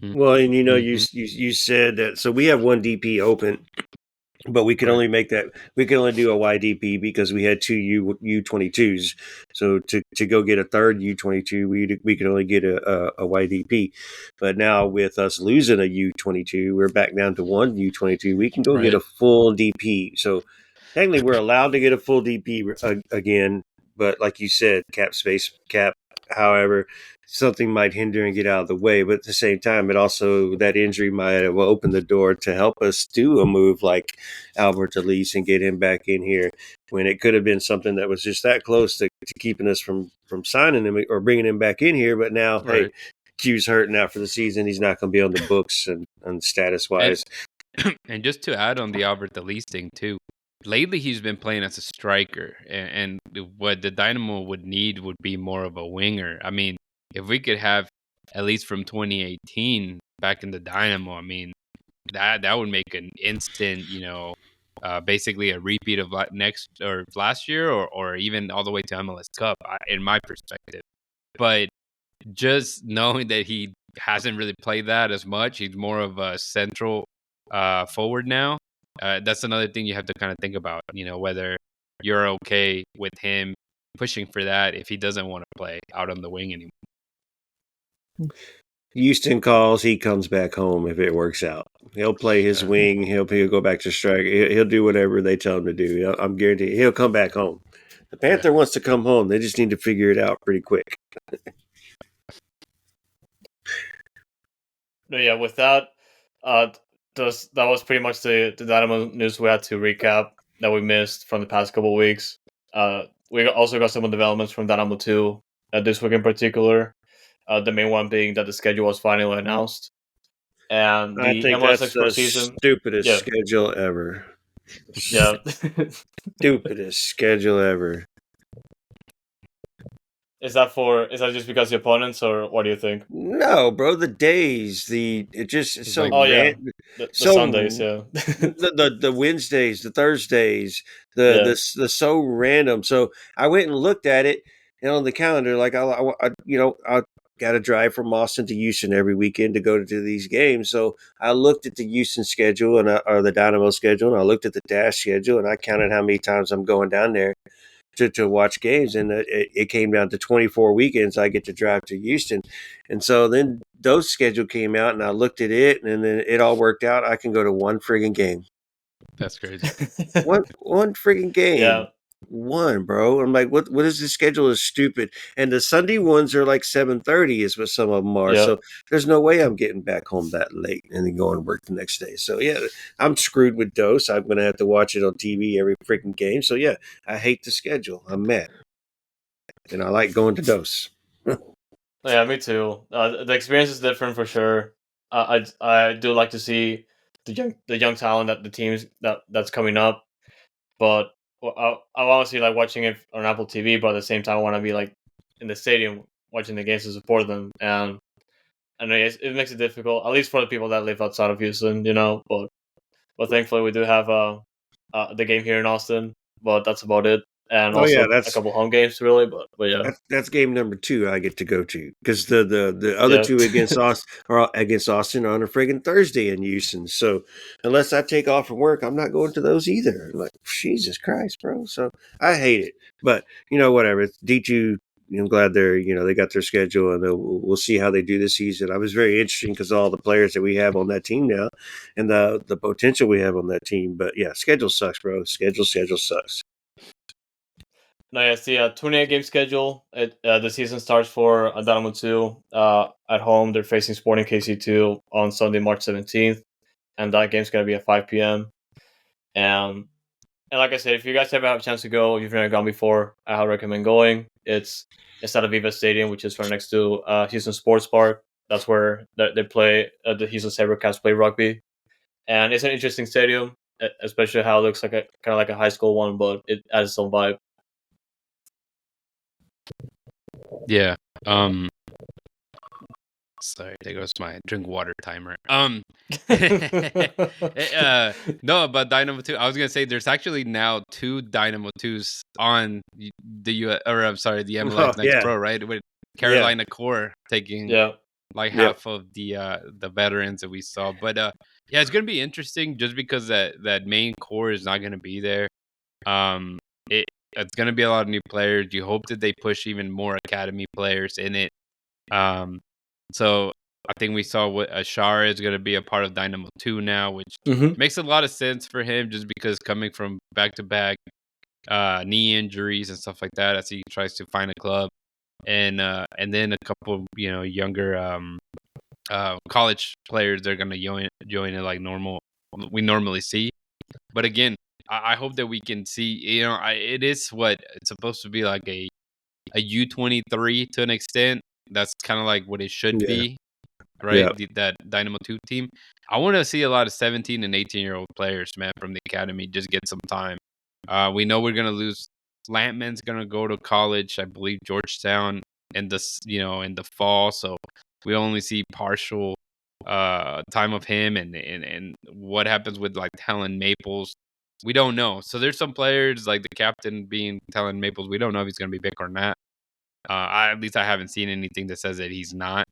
Well, and you said that, so we have one DP open, but we can only make that. We can only do a YDP because we had two U22s. So to go get a third U22, we can only get a YDP. But now with us losing a U22, we're back down to one U22. We can go get a full DP. So technically, we're allowed to get a full DP again. But like you said, cap. However, something might hinder and get out of the way. But at the same time, that injury might have opened the door to help us do a move like Albert Elise and get him back in here when it could have been something that was just that close to keeping us from signing him or bringing him back in here. But now, hey, Q's hurting out for the season. He's not going to be on the books and status wise. And just to add on the Albert Elise thing too, lately he's been playing as a striker, and what the Dynamo would need would be more of a winger. I mean, if we could have at least from 2018 back in the Dynamo, I mean, that would make an instant, basically a repeat of last year or even all the way to MLS Cup, in my perspective. But just knowing that he hasn't really played that as much, he's more of a central forward now. That's another thing you have to kind of think about, whether you're okay with him pushing for that if he doesn't want to play out on the wing anymore. Houston calls, he comes back home if it works out. He'll play his wing. He'll go back to striker. He'll do whatever they tell him to do. I'm guaranteed he'll come back home. The Panther wants to come home. They just need to figure it out pretty quick. But yeah, with that, that was pretty much the Dynamo news we had to recap that we missed from the past couple of weeks. We also got some developments from Dynamo 2 this week in particular. The main one being that the schedule was finally announced. And I think MLS that's the stupidest schedule ever. Yeah. Stupidest schedule ever. Is that just because the opponents, or what do you think? No, bro, the days, it's It's so like Oh yeah, the Sundays, so yeah. the Wednesdays, the Thursdays, Yeah. the so random. So I went and looked at it, and on the calendar, like I got to drive from Austin to Houston every weekend to go to these games. So I looked at the Houston schedule or the Dynamo schedule, and I looked at the Dash schedule, and I counted how many times I'm going down there to watch games, and it came down to 24 weekends I get to drive to Houston. And so then those schedule came out, and I looked at it, and then it all worked out. I can go to one friggin' game. that's crazy. One friggin' game. Yeah. One, bro. I'm like, what is this schedule is stupid. And the Sunday ones are like 7:30 is what some of them are. Yeah. So there's no way I'm getting back home that late and then going to work the next day. So yeah, I'm screwed with dose. I'm gonna have to watch it on TV every freaking game. So yeah, I hate the schedule. I'm mad. And I like going to dose. Yeah, me too. The experience is different for sure. I do like to see the young talent that the teams that's coming up, but I want to see like watching it on Apple TV, but at the same time I want to be like in the stadium watching the games to support them, and I know it makes it difficult, at least for the people that live outside of Houston, but thankfully we do have the game here in Austin, but that's about it, and Oh yeah, also a couple home games really, but yeah, that's game number 2 I get to go to because the other yeah. two against Austin are on a friggin' Thursday in Houston. So unless I take off from work, I'm not going to those either. Like Jesus Christ, bro. So I hate it, but whatever. It's D2. I'm glad they got their schedule, and we'll see how they do this season. I was very interesting because all the players that we have on that team now, and the potential we have on that team. But yeah, schedule sucks, bro. Schedule sucks. No, yeah, it's the 28 game schedule. The season starts for Dynamo 2 at home. They're facing Sporting KC2 on Sunday, March 17th, and that game's gonna be at 5 p.m. And like I said, if you guys ever have a chance to go, if you've never gone before, I highly recommend going. It's at Aviva Stadium, which is right next to Houston Sports Park. That's where they play. The Houston SaberCats play rugby, and it's an interesting stadium, especially how it looks like kind of like a high school one, but it has its own vibe. Yeah. Sorry, there goes my drink water timer. No, but Dynamo 2. I was gonna say there's actually now 2 Dynamo 2s on the the Oh MLS Next yeah, Pro, right? With Carolina Core taking Yeah. like Yep. half of the veterans that we saw. But yeah, it's gonna be interesting just because that main core is not gonna be there. It's gonna be a lot of new players. You hope that they push even more academy players in it. So I think we saw what Ashara is gonna be a part of Dynamo 2 now, which Mm-hmm. makes a lot of sense for him just because coming from back to back knee injuries and stuff like that as he tries to find a club. And then a couple, younger college players they're gonna join it like normal we normally see. But again, I hope that we can see. It is what it's supposed to be like a U23 to an extent. That's kind of like what it should Yeah. be, right? Yeah. That Dynamo 2 team. I want to see a lot of 17 and 18-year-old players, man, from the academy just get some time. We know we're gonna lose. Lampman's gonna go to college, I believe Georgetown in the fall. So we only see partial time of him and what happens with like Talon Maples. We don't know. So there's some players like the captain being Talon Maples. We don't know if he's gonna be back or not. At least I haven't seen anything that says that he's not,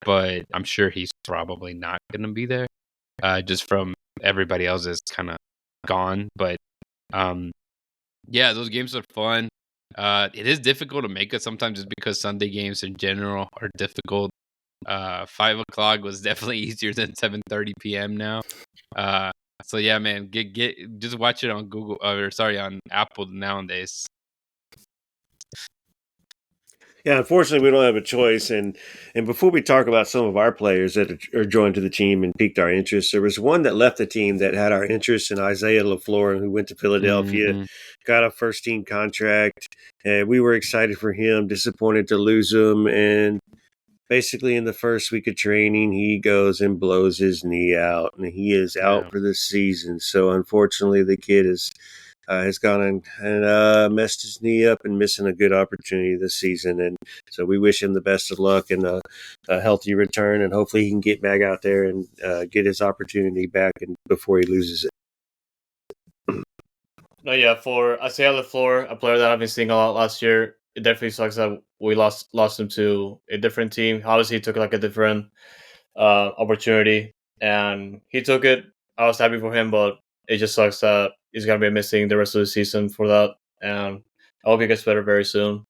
but I'm sure he's probably not gonna be there. Just from everybody else is kind of gone. But yeah, those games are fun. It is difficult to make it sometimes just because Sunday games in general are difficult. 5 o'clock was definitely easier than 7:30 p.m. now. So yeah, man, get just watch it on Google on Apple nowadays. Yeah, unfortunately, we don't have a choice. And before we talk about some of our players that are joined to the team and piqued our interest, there was one that left the team that had our interest in Isaiah LaFleur, who went to Philadelphia, got a first team contract. And we were excited for him, disappointed to lose him. And basically, in the first week of training, he goes and blows his knee out, and he is out Yeah. for the season. So, unfortunately, the kid is has gone and messed his knee up and missing a good opportunity this season. And so we wish him the best of luck and a healthy return, and hopefully he can get back out there and get his opportunity back and before he loses it. No, yeah, for Isaiah LaFleur, a player that I've been seeing a lot last year, it definitely sucks that we lost him to a different team. Obviously, he took like a different opportunity, and he took it. I was happy for him, but it just sucks that he's gonna be missing the rest of the season for that. And I hope he gets better very soon.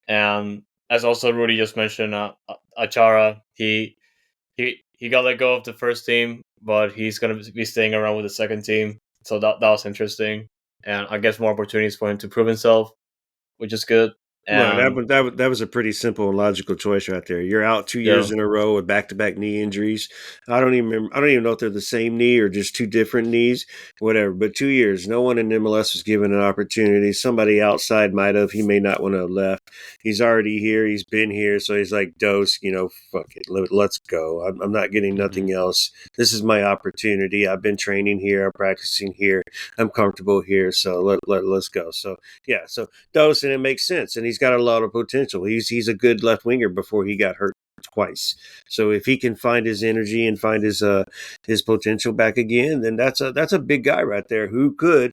And as also Rudy just mentioned, Achara, he got let go of the first team, but he's gonna be staying around with the second team. So that was interesting, and I guess more opportunities for him to prove himself, which is good. Well, And that was a pretty simple and logical choice right there. You're out 2 years yeah, in a row with back-to-back knee injuries. I don't even know if they're the same knee or just two different knees, whatever. But 2 years, no one in MLS was given an opportunity. Somebody outside might have. He may not want to have left. He's already here. He's been here, so he's like, Dose, fuck it, let's go. I'm not getting nothing else. This is my opportunity. I've been training here. I'm practicing here. I'm comfortable here. So let's go. So yeah, so Dose, and it makes sense, and he's got a lot of potential. He's a good left winger before he got hurt twice. So if he can find his energy and find his potential back again, then that's a big guy right there who could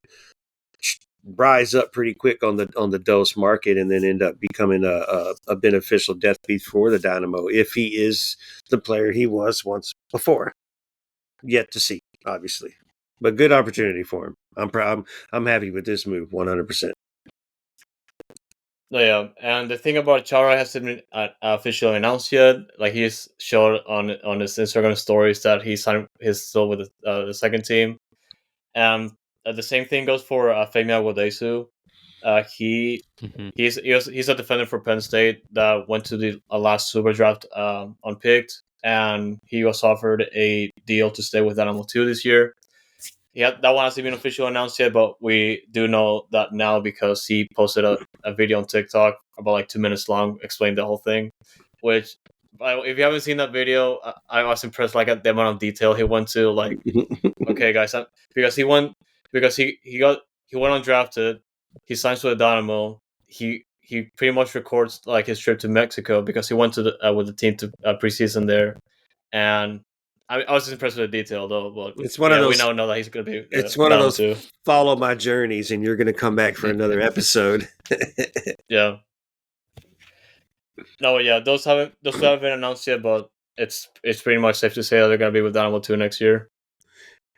rise up pretty quick on the Dose market and then end up becoming a beneficial death beat for the Dynamo if he is the player he was once before. Yet to see, obviously, but good opportunity for him. I'm proud. I'm happy with this move, 100%. no, yeah. And the thing about Chara hasn't been officially announced yet. Like he's showed on his Instagram stories that he's still with the second team. And the same thing goes for Femi Aguadesu. He Mhm. he's a defender for Penn State that went to the last Super Draft unpicked, and he was offered a deal to stay with Dynamo 2 this year. Yeah, that one hasn't been officially announced yet, but we do know that now because he posted a video on TikTok about like 2 minutes long, explained the whole thing. Which, if you haven't seen that video, I was impressed like at the amount of detail he went to. Like, okay, guys, because he went undrafted. He signs with the Dynamo. He pretty much records like his trip to Mexico because he went to with the team to preseason there, and I was just impressed with the detail though. But It's one of yeah, we those. now know that he's going to be It's one of Dynamo those too. follow my journeys, and you're going to come back for another episode. Yeah. No, yeah, those haven't been announced yet, but it's pretty much safe to say that they're going to be with Dynamo 2 next year.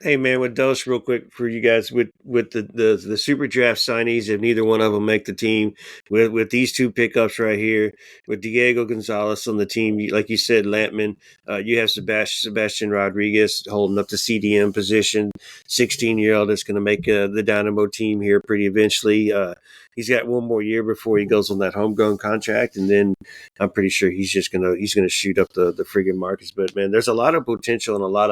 Hey man, with Dose, real quick for you guys, with the super draft signees, if neither one of them make the team, with these two pickups right here, with Diego Gonzalez on the team, like you said, Lampman, you have Sebastian Rodriguez holding up the CDM position, 16-year-old that's going to make the Dynamo team here pretty eventually. He's got one more year before he goes on that homegrown contract, and then I'm pretty sure he's gonna shoot up the friggin' markets. But man, there's a lot of potential and a lot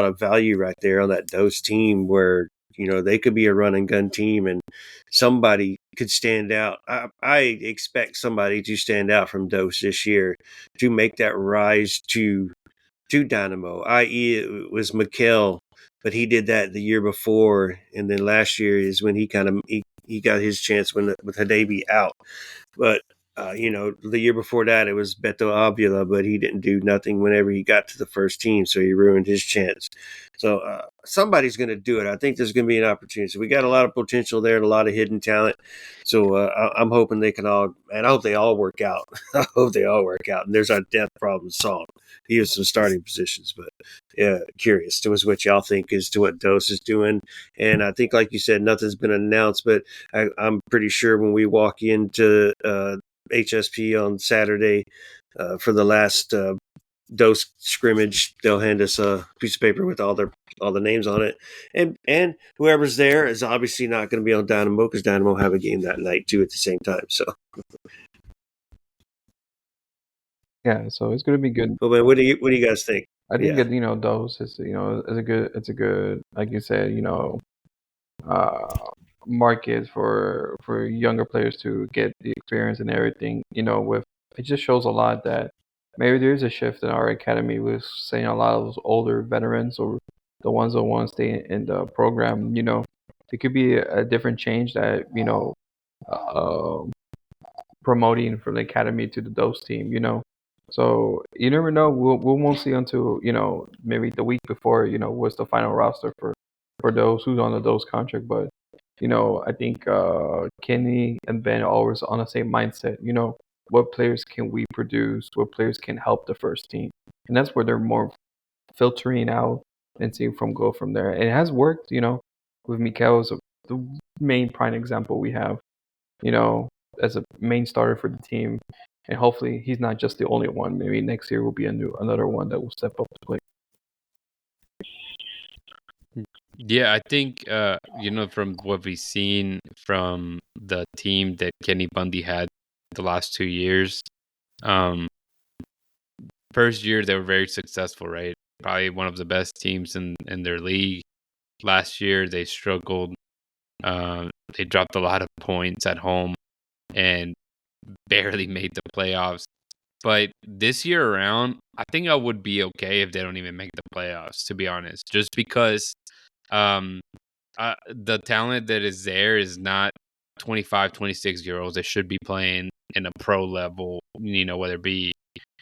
of value right there on that Dose team where, they could be a run and gun team and somebody could stand out. I expect somebody to stand out from Dose this year to make that rise to Dynamo, i.e. it was Mikel, but he did that the year before. And then last year is when he got his chance with Hadebi out. But the year before that it was Beto Avila, but he didn't do nothing whenever he got to the first team, so he ruined his chance. So somebody's going to do it. I think there's going to be an opportunity. So we got a lot of potential there and a lot of hidden talent. So I'm hoping they can all, and I hope they all work out. I hope they all work out. And there's our depth problem solved. He has some starting positions, but yeah, curious to what y'all think as to what Dose is doing. And I think, like you said, nothing's been announced, but I'm pretty sure when we walk into HSP on Saturday for the last Dose scrimmage, they'll hand us a piece of paper with all the names on it, and whoever's there is obviously not going to be on Dynamo because Dynamo have a game that night too at the same time. So Yeah, so it's gonna be good. well, man, what do you guys think? I think Yeah. that Dose is it's a good, like you said, uh market for younger players to get the experience and everything. With it just shows a lot that maybe there is a shift in our academy with saying a lot of those older veterans or the ones that want to stay in the program, it could be a different change that uh, promoting from the academy to the Dose team. So you never know. We won't see until maybe the week before what's the final roster for those who's on the Dose contract. But I think Kenny and Ben are always on the same mindset. What players can we produce? What players can help the first team? And that's where they're more filtering out and seeing from there. And it has worked. With Mikel as the main prime example we have. You know, as a main starter for the team. And hopefully he's not just the only one. Maybe next year will be another one that will step up to play. Yeah, I think from what we've seen from the team that Kenny Bundy had the last 2 years, first year they were very successful, right? Probably one of the best teams in their league. Last year they struggled. They dropped a lot of points at home and barely made the playoffs. But this year around, I think I would be okay if they don't even make the playoffs, to be honest. Just because the talent that is there is not 25, 26-year-olds that should be playing in a pro level, whether it be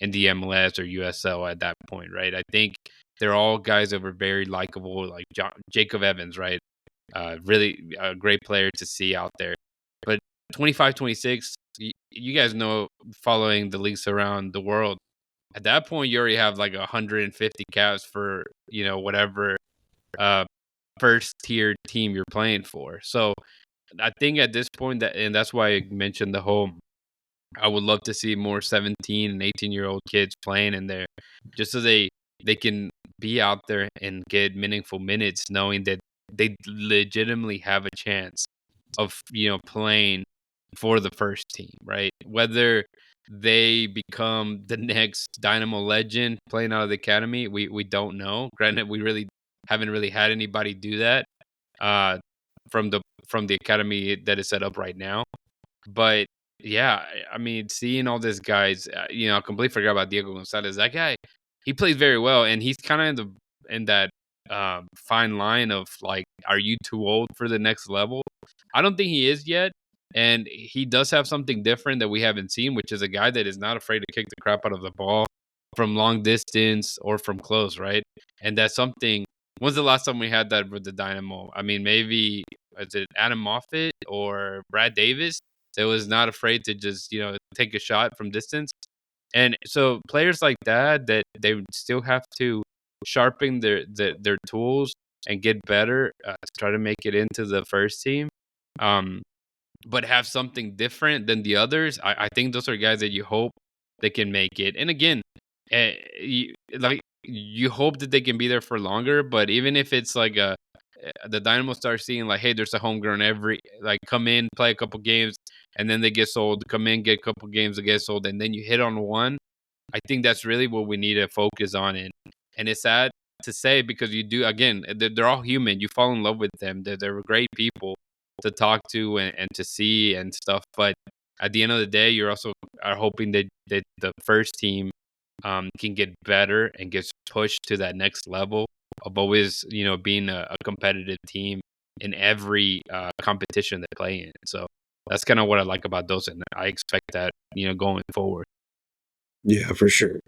in the MLS or USL at that point, right? I think they're all guys that were very likable, like Jacob Evans, right? Really a great player to see out there. But 25, 26, you guys know, following the leagues around the world, at that point you already have like 150 caps for whatever first tier team you're playing for. So I think at this point and that's why I mentioned the whole, I would love to see more 17 and 18-year-old kids playing in there, just so they can be out there and get meaningful minutes, knowing that they legitimately have a chance of playing for the first team, right? Whether they become the next Dynamo legend playing out of the academy, we don't know. Granted, we really haven't really had anybody do that from the academy that is set up right now. But yeah, I mean, seeing all these guys, I completely forgot about Diego Gonzalez. That guy, he plays very well, and he's kind of in that fine line of like, are you too old for the next level? I don't think he is yet, and he does have something different that we haven't seen, which is a guy that is not afraid to kick the crap out of the ball from long distance or from close, right? And that's something. When's the last time we had that with the Dynamo? I mean, maybe is it Adam Moffat or Brad Davis that was not afraid to just take a shot from distance. And so players like that they still have to sharpen their tools and get better to try to make it into the first team, but have something different than the others. I think those are guys that you hope they can make it. And again, you hope that they can be there for longer. But even if it's like the Dynamo start seeing like, hey, there's a homegrown come in, play a couple games, and then they get sold. Come in, get a couple games, they get sold, and then you hit on one. I think that's really what we need to focus on. And it's sad to say, because you do, again, they're all human. You fall in love with them. They're great people to talk to and to see and stuff. But at the end of the day, you're also are hoping that the first team can get better and gets pushed to that next level of always, being a competitive team in every competition they play in. So that's kind of what I like about those, and I expect that, going forward. Yeah, for sure.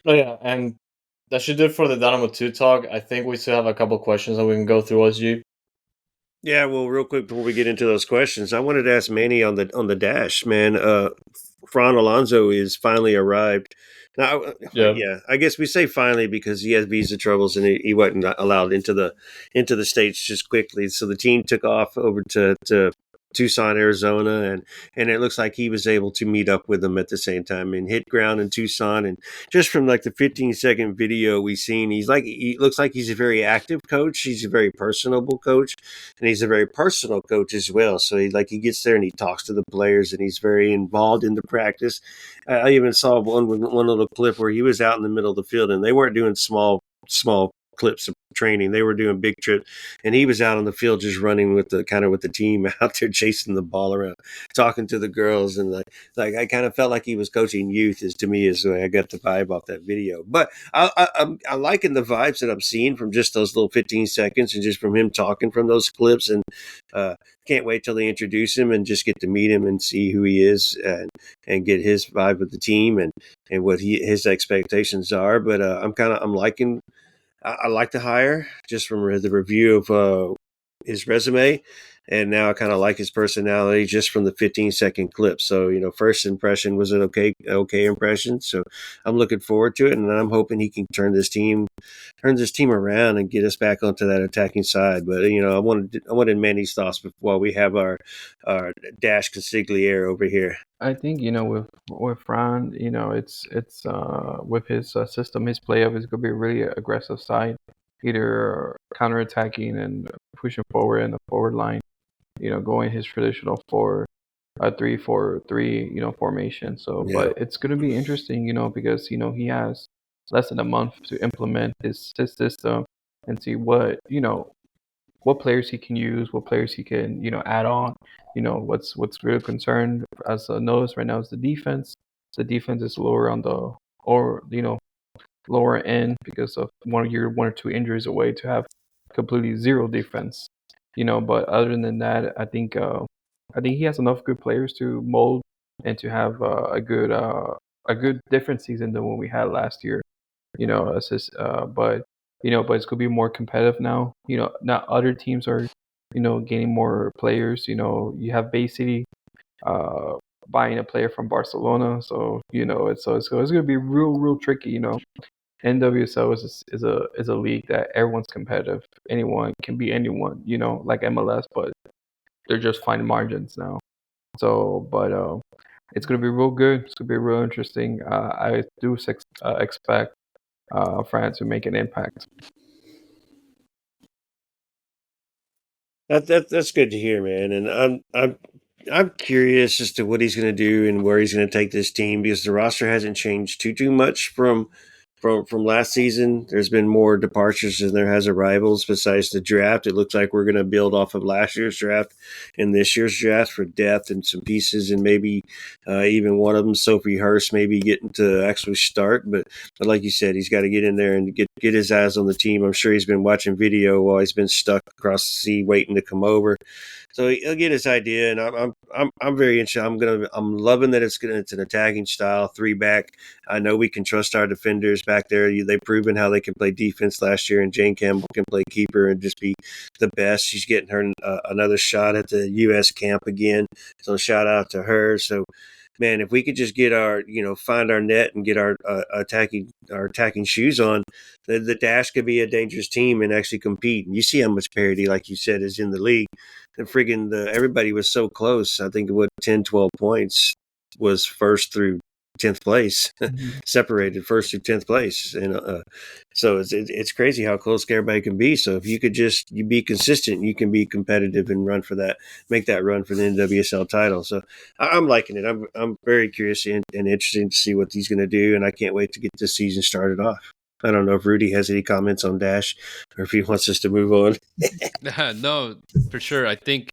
Oh yeah, and that should do it for the Dynamo 2 talk. I think we still have a couple questions that we can go through, OSG. Yeah, well, real quick before we get into those questions, I wanted to ask Manny on the dash, man. Fran Alonso is finally arrived. Now, yeah, I guess we say finally because he has visa troubles and he wasn't allowed into the States just quickly. So the team took off over to Tucson, Arizona, and it looks like he was able to meet up with them at the same time and hit ground in Tucson. And just from like the 15-second video we've seen, he looks like he's a very active coach. He's a very personable coach, and he's a very personal coach as well. So he gets there and he talks to the players, and he's very involved in the practice. I even saw one little clip where he was out in the middle of the field, and they weren't doing small clips of training. They were doing big trips, and he was out on the field just running with the team out there, chasing the ball around, talking to the girls, and like I kind of felt like he was coaching youth. Is to me is the way I got the vibe off that video. But I'm liking the vibes that I'm seeing from just those little 15 seconds and just from him talking from those clips, and can't wait till they introduce him and just get to meet him and see who he is and get his vibe with the team and what his expectations are. But I'm liking. I like the hire just from the review of his resume, and now I kind of like his personality just from the 15-second clip. So first impression was an okay impression. So I'm looking forward to it, and I'm hoping he can turn this team around and get us back onto that attacking side. But I wanted Manny's thoughts while we have our Dash Consigliere over here. I think with Fran, it's with his system, his play up is gonna be a really aggressive side, either counterattacking and pushing forward in the forward line. Going his traditional 4-3-4-3 formation. So, Yeah. but it's gonna be interesting, because he has less than a month to implement his system and see what players he can use, what players he can add on. What's real concerned as I noticed right now is the defense. The defense is lower on the or lower end because of one or two injuries away to have completely zero defense. But other than that, I think he has enough good players to mold and to have a good different season than what we had last year. But but it's gonna be more competitive now. Now other teams are gaining more players. You have Bay City buying a player from Barcelona, so it's gonna be real tricky. NWSL is a league that everyone's competitive. Anyone can be anyone. Like MLS, but they're just fine margins now. So, but it's gonna be real good. It's gonna be real interesting. I do expect France to make an impact. That's good to hear, man. And I'm curious as to what he's going to do and where he's going to take this team because the roster hasn't changed too much from last season. There's been more departures than there has arrivals. Besides the draft, it looks like we're going to build off of last year's draft and this year's draft for depth and some pieces, and maybe even one of them, Sophie Hurst, maybe getting to actually start. But like you said, he's got to get in there and get his eyes on the team. I'm sure he's been watching video while he's been stuck across the sea waiting to come over. So he'll get his idea, and I'm very interested. I'm loving that it's an attacking style 3-back. I know we can trust our defenders back there. They've proven how they can play defense last year, and Jane Campbell can play keeper and just be the best. She's getting her another shot at the U.S. camp again, so shout out to her. So, man, if we could just get our find our net and get our attacking shoes on, the Dash could be a dangerous team and actually compete. And you see how much parity, like you said, is in the league. And everybody was so close. I think 10, 12 points was first through 10th place, separated first through 10th place. And so it's crazy how close everybody can be. So if you could you be consistent, you can be competitive and make that run for the NWSL title. So I'm liking it. I'm very curious and interested to see what he's going to do. And I can't wait to get this season started off. I don't know if Rudy has any comments on Dash or if he wants us to move on. No, for sure. I think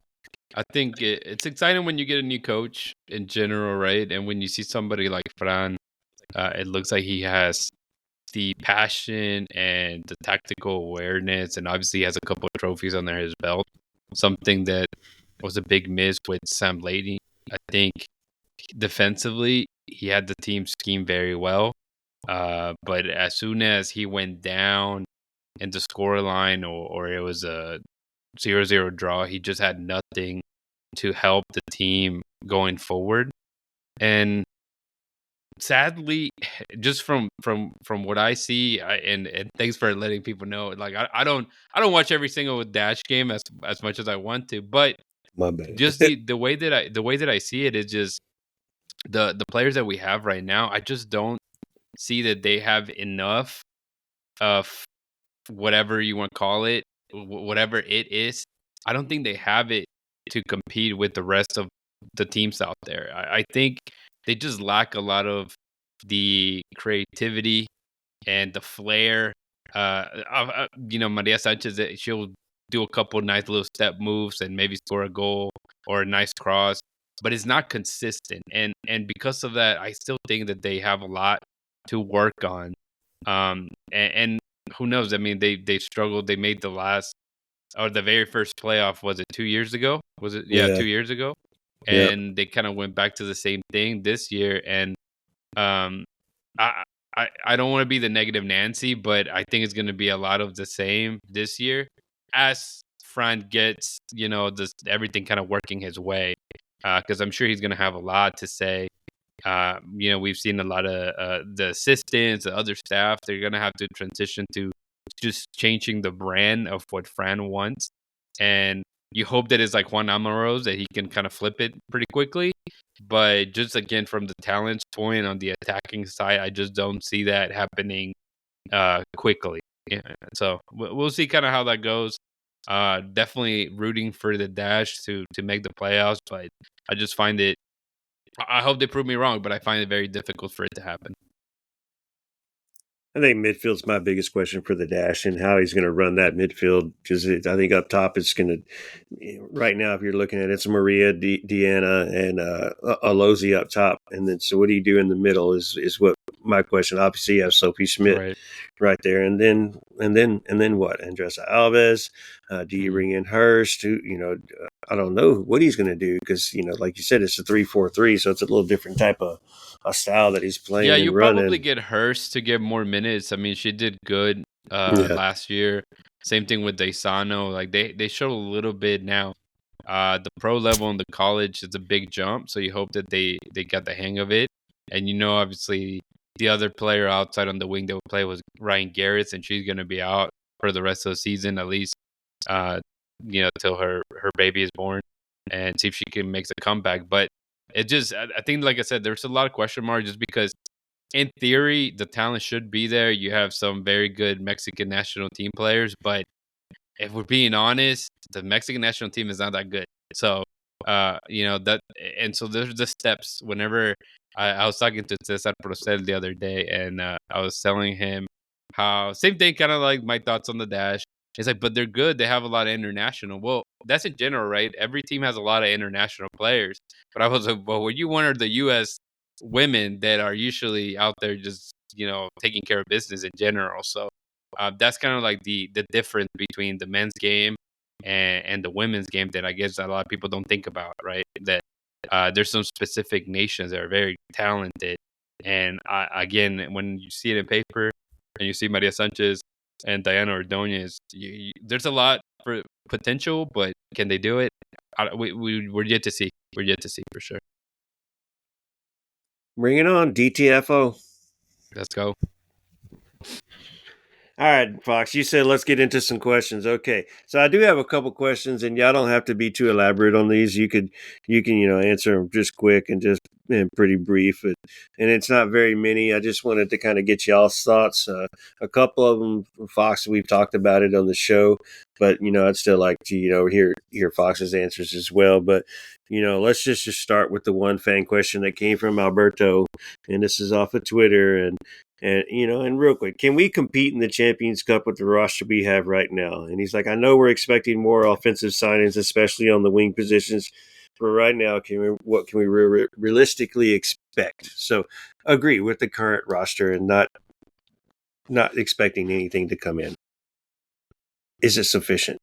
it's exciting when you get a new coach in general, right? And when you see somebody like Fran, it looks like he has the passion and the tactical awareness, and obviously he has a couple of trophies under his belt. Something that was a big miss with Sam Lady. I think defensively, he had the team scheme very well. But as soon as he went down in the scoreline or it was a 0-0 draw, he just had nothing to help the team going forward. And sadly, just from what I see, and thanks for letting people know. Like I don't watch every single Dash game as much as I want to, but My bad. just the way that I see it is just the players that we have right now. I just don't see that they have enough of whatever you want to call it, whatever it is. I don't think they have it to compete with the rest of the teams out there. I think they just lack a lot of the creativity and the flair Maria Sanchez, she'll do a couple nice little step moves and maybe score a goal or a nice cross, but it's not consistent. And because of that, I still think that they have a lot to work on. And who knows? I mean, they struggled. They made the very first playoff. Was it 2 years ago? Was it? Yeah, Yeah. 2 years ago. Yep. And they kind of went back to the same thing this year. And um, I I don't want to be the negative Nancy, but I think it's going to be a lot of the same this year as Fran gets this everything kind of working his way, because I'm sure he's going to have a lot to say. We've seen a lot of the assistants, the other staff. They're going to have to transition to just changing the brand of what Fran wants, and you hope that it's like Juan Amaros, that he can kind of flip it pretty quickly. But just again, from the talents point on the attacking side, I just don't see that happening quickly. Yeah, so we'll see kind of how that goes. Definitely rooting for the Dash to make the playoffs, but I just find it. I hope they prove me wrong, but I find it very difficult for it to happen. I think midfield's my biggest question for the Dash and how he's going to run that midfield, because I think up top it's going to, right now, if you're looking at it, it's Maria, Deanna, and Alozi up top. And then, so what do you do in the middle is what my question. Obviously, you have Sophie Schmidt right there. And then what? Andres Alves, do you bring in Hurst? I don't know what he's going to do, because, like you said, it's a 3-4-3. So it's a little different type of a style that he's playing. Yeah, and you running. probably get Hurst to get more minutes. I mean, she did good last year. Same thing with Desano. Like they showed a little bit now. The pro level and the college is a big jump, so you hope that they got the hang of it. And obviously, the other player outside on the wing that would play was Ryan Garrett, and she's going to be out for the rest of the season, at least, till her baby is born, and see if she can make a comeback. But it just, I think, like I said, there's a lot of question marks just because, in theory, the talent should be there. You have some very good Mexican national team players, but if we're being honest, the Mexican national team is not that good. So, that, and so there's the steps. Whenever I was talking to Cesar Procel the other day, and I was telling him how, same thing, kind of like my thoughts on the Dash. It's like, but they're good. They have a lot of international. Well, that's in general, right? Every team has a lot of international players. But I was like, well, when you wonder the U.S. women that are usually out there just, taking care of business in general. So that's kind of like the difference between the men's game and the women's game that I guess a lot of people don't think about, right? That there's some specific nations that are very talented. And again, when you see it in paper and you see Maria Sanchez and Diana Ordonez, there's a lot for potential, but can they do it? We're yet to see. We're yet to see for sure. Bring it on, DTFO. Let's go. All right, Fox, you said let's get into some questions. Okay. So I do have a couple questions, and y'all don't have to be too elaborate on these. You can, answer them just quick and just pretty brief. And it's not very many. I just wanted to kind of get y'all's thoughts. A couple of them, Fox, we've talked about it on the show, but, I'd still like to, hear Fox's answers as well. But, let's just start with the one fan question that came from Alberto, and this is off of Twitter. And real quick, can we compete in the Champions Cup with the roster we have right now? And he's like, I know we're expecting more offensive signings, especially on the wing positions. But right now, what can we realistically expect? So, agree with the current roster and not expecting anything to come in. Is it sufficient?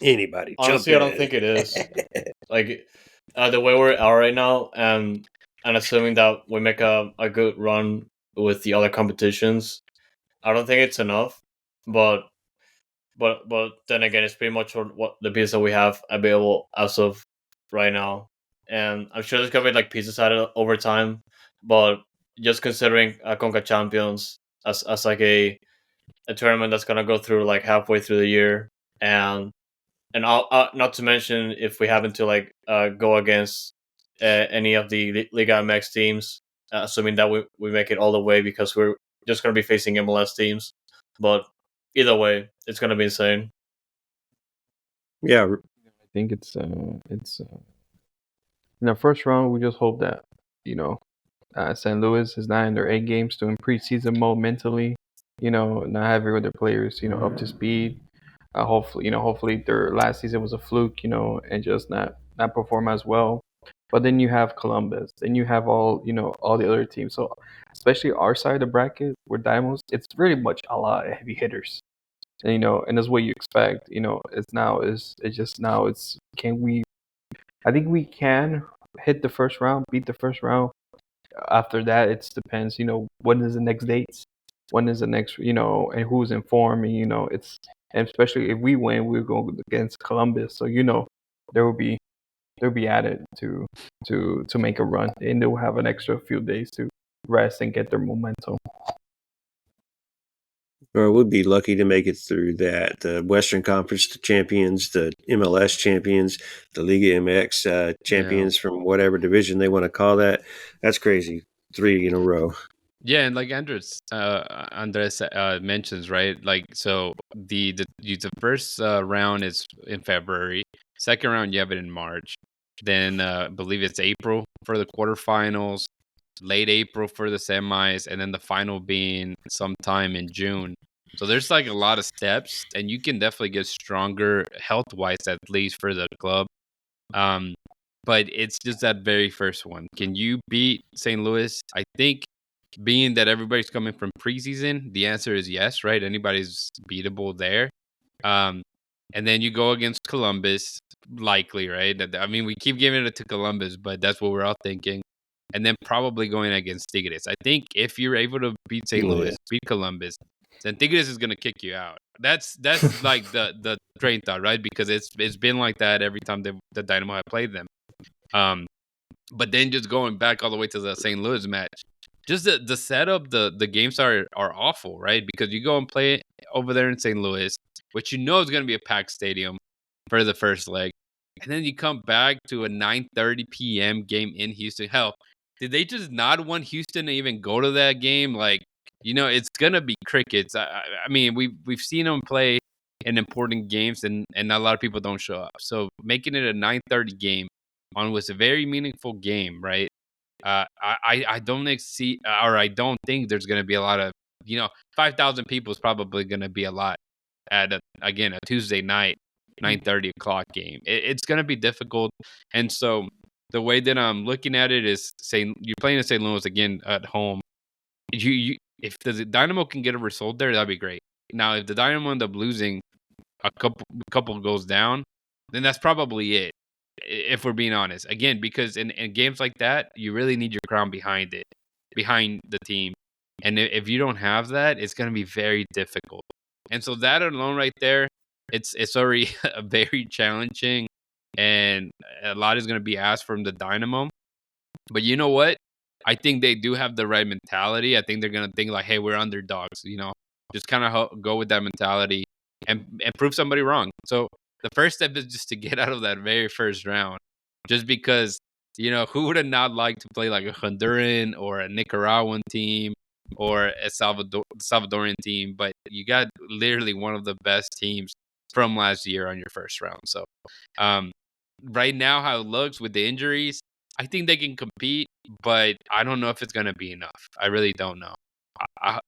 Anybody? Honestly, I don't think it is. Like the way we're at right now, and assuming that we make a good run with the other competitions, I don't think it's enough. But then again, it's pretty much what the pieces that we have available as of right now, and I'm sure there's gonna be like pieces added over time. But just considering Conca Champions as like a tournament that's gonna go through like halfway through the year, and I'll, not to mention if we happen to like go against any of the Liga MX teams, assuming that we make it all the way, because we're just going to be facing MLS teams. But either way, it's going to be insane. Yeah, I think it's in the first round. We just hope that St. Louis is not in their A games, doing preseason mode mentally. Not having their players, up to speed. Hopefully their last season was a fluke, and just not perform as well. But then you have Columbus, then you have all the other teams. So especially our side of the bracket, we're Dynamos. It's pretty much a lot of heavy hitters, and that's what you expect. It's can we? I think we can hit the first round, beat the first round. After that, it depends. When is the next dates? When is the next? And who's in form? And and especially if we win, we're going against Columbus. So there will be they'll be added to make a run, and they'll have an extra few days to rest and get their momentum. Or we'll be lucky to make it through that. The Western Conference champions, the MLS champions, the Liga MX champions from whatever division they want to call that. That's crazy. 3 in a row. Yeah, and like Andres mentions, right? Like, so the first round is in February. Second round, you have it in March. Then I believe it's April for the quarterfinals, late April for the semis, and then the final being sometime in June. So there's like a lot of steps, and you can definitely get stronger health-wise, at least for the club. But it's just that very first one. Can you beat St. Louis? I think, being that everybody's coming from preseason, the answer is yes, right? Anybody's beatable there. And then you go against Columbus, likely, right? I mean, we keep giving it to Columbus, but that's what we're all thinking. And then probably going against Tigres. I think if you're able to beat St. Louis, beat Columbus, then Tigres is gonna kick you out. That's like the train thought, right? Because it's been like that every time the Dynamo have played them. But then just going back all the way to the St. Louis match, just the setup, the games are awful, right? Because you go and play over there in St. Louis, which is going to be a packed stadium for the first leg, and then you come back to a 9:30 p.m. game in Houston. Hell, did they just not want Houston to even go to that game? Like, it's gonna be crickets. I mean, we've seen them play in important games, and a lot of people don't show up. So making it a 9:30 game on was a very meaningful game, right? I don't see, or I don't think there's going to be a lot of, 5,000 people is probably going to be a lot at a Tuesday night, 9:30 o'clock game. It's going to be difficult, and so the way that I'm looking at it is, saying you're playing in St. Louis again at home. If the Dynamo can get a result there, that'd be great. Now, if the Dynamo end up losing a couple goes down, then that's probably it. If we're being honest, again, because in games like that, you really need your crown behind the team. And if you don't have that, it's going to be very difficult. And so that alone right there, it's already very challenging, and a lot is going to be asked from the Dynamo. But you know what? I think they do have the right mentality. I think they're going to think like, hey, we're underdogs, just kind of go with that mentality and prove somebody wrong. So the first step is just to get out of that very first round, just because, who would have not liked to play like a Honduran or a Nicaraguan team or a Salvadorian team, but you got literally one of the best teams from last year on your first round. So right now, how it looks with the injuries, I think they can compete, but I don't know if it's going to be enough. I really don't know.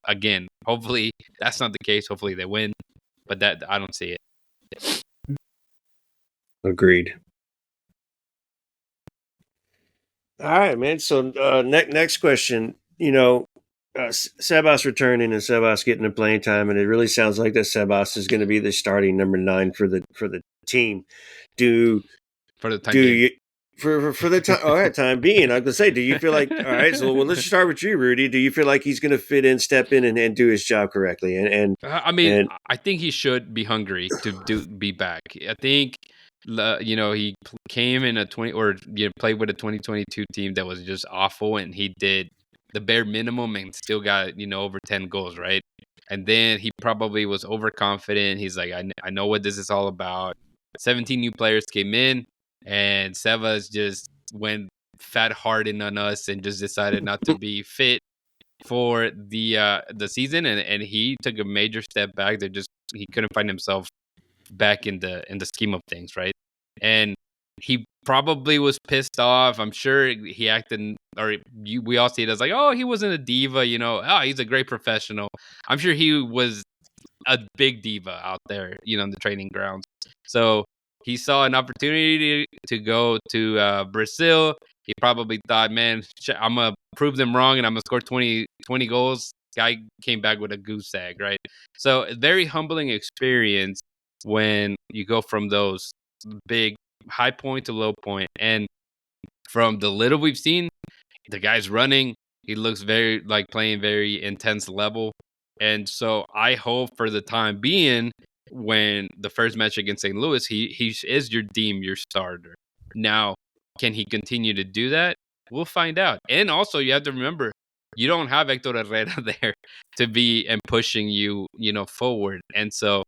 Again, hopefully that's not the case. Hopefully they win, but that I don't see it. Agreed. All right, man. So next question. Sebas returning and Sebas getting the playing time, and it really sounds like that Sebas is going to be the starting number 9 for the team. For the time being. For the time, all right, time being, I was gonna say, do you feel like, all right? So let's start with you, Rudy. Do you feel like he's going to fit in, step in, and do his job correctly? I think he should be hungry to be back. I think he came in played with a 2022 team that was just awful, and he did the bare minimum and still got over 10 goals, right? And then he probably was overconfident. He's like, I know what this is all about. 17 new players came in, and Sebas just went fat hardened on us and just decided not to be fit for the season, and he took a major step back. He couldn't find himself back in the scheme of things, right? And he probably was pissed off. I'm sure he acted, we all see it as like, oh, he wasn't a diva, oh, he's a great professional. I'm sure he was a big diva out there, in the training grounds. So he saw an opportunity to go to Brazil. He probably thought, man, I'm going to prove them wrong and I'm going to score 20 goals. Guy came back with a goose egg, right? So a very humbling experience when you go from those big high point to low point. And from the little we've seen, the guy's running. He looks very like playing very intense level. And so I hope for the time being, when the first match against St. Louis, he is your starter. Now, can he continue to do that? We'll find out. And also, you have to remember, you don't have Hector Herrera there to be and pushing you, forward. And so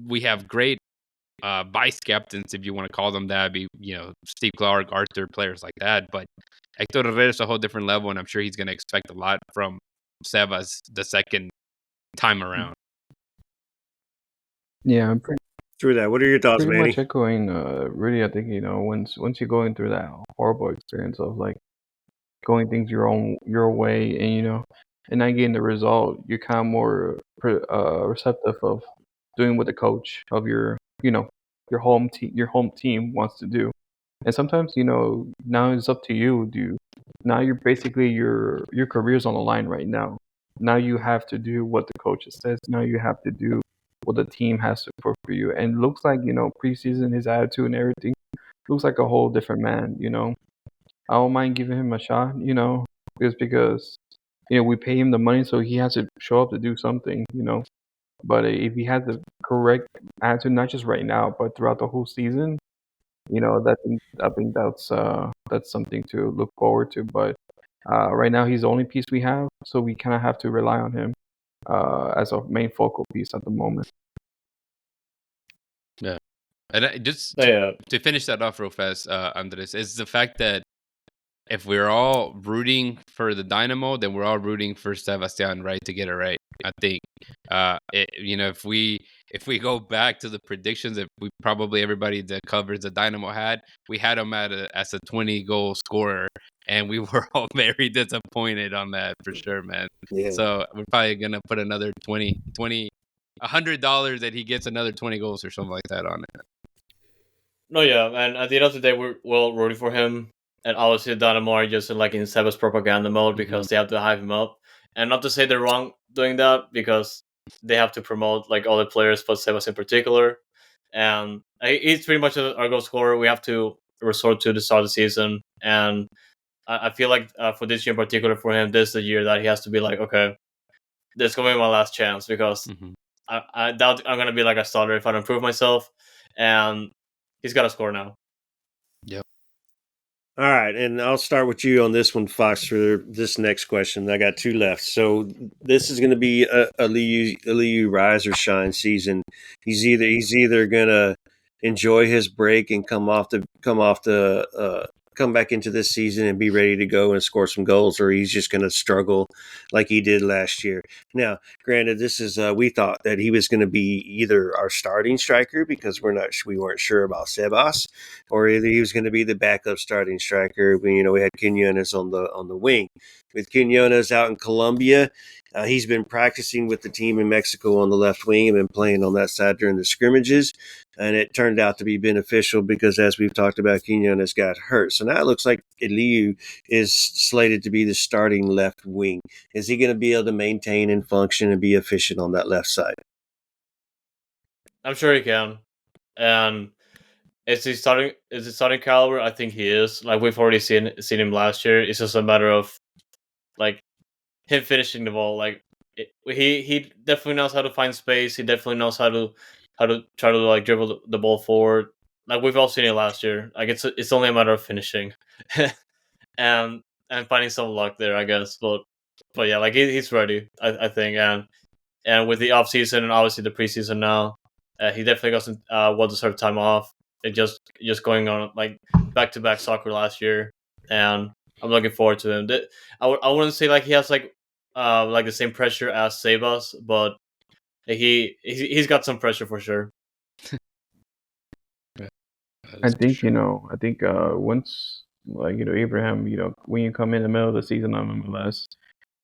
we have great vice captains, if you want to call them that, be Steve Clark, Arthur, players like that. But Hector Herrera is a whole different level, and I'm sure he's going to expect a lot from Sebas the second time around. Yeah, I'm Through that, what are your thoughts, pretty Manny? much echoing Rudy. I think once you're going through that horrible experience of like going things your way, and not getting the result, you're kind of more receptive of doing what the coach of your home team wants to do. And sometimes now it's up to you. Now you're basically your career's on the line right now. Now you have to do what the coach says. Now you have to do what the team has to put for you. And it looks like preseason, his attitude and everything looks like a whole different man. I don't mind giving him a shot. Just because we pay him the money, so he has to show up to do something. But if he has the correct attitude, not just right now, but throughout the whole season, I think that's something to look forward to. But right now, he's the only piece we have, so we kind of have to rely on him as a main focal piece at the moment. Yeah, and just to finish that off real fast, Andres, is the fact that if we're all rooting for the Dynamo, then we're all rooting for Sebastian, right, to get it right. I think, if we go back to the predictions, if we probably everybody that covers the Dynamo we had him as a 20-goal scorer, and we were all very disappointed on that for sure, man. Yeah. So we're probably gonna put another $100 that he gets another 20 goals or something like that on it. No, yeah, and at the end of the day, we're well rooting for him. And obviously, the Dynamo are just in Seba's propaganda mode because they have to hype him up. And not to say they're wrong doing that, because they have to promote all the players, but Sebas in particular. And he's pretty much our goal scorer. We have to resort to the start of the season. And I feel like for this year in particular, for him, this is the year that he has to be like, okay, this is going to be my last chance, because I doubt I'm going to be a starter if I don't prove myself. And he's got to score now. Yep. All right, and I'll start with you on this one, Fox, for this next question. I got two left. So this is going to be a Aliyu rise or shine season. He's either going to enjoy his break and come back into this season and be ready to go and score some goals, or he's just going to struggle like he did last year. Now, granted, this is we thought that he was going to be either our starting striker, because we weren't sure about Sebas, or either he was going to be the backup starting striker. We had Quinones on the wing. With Quinones out in Colombia, he's been practicing with the team in Mexico on the left wing and been playing on that side during the scrimmages. And it turned out to be beneficial because, as we've talked about, Quinones got hurt. So now it looks like Eliu is slated to be the starting left wing. Is he going to be able to maintain and function and be efficient on that left side? I'm sure he can. And is he starting caliber? I think he is. We've already seen him last year. It's just a matter of him finishing the ball. He definitely knows how to find space. He definitely knows how to try to dribble the ball forward. We've all seen it last year. It's only a matter of finishing, and finding some luck there, I guess. But yeah, he's ready, I think. And with the off season and obviously the preseason now, he definitely got some well-deserved time off. It just going on back to back soccer last year, and I'm looking forward to him. I wouldn't say he has the same pressure as Sebas, but he's got some pressure for sure. That is for sure. I think once Abraham, when you come in the middle of the season on MLS,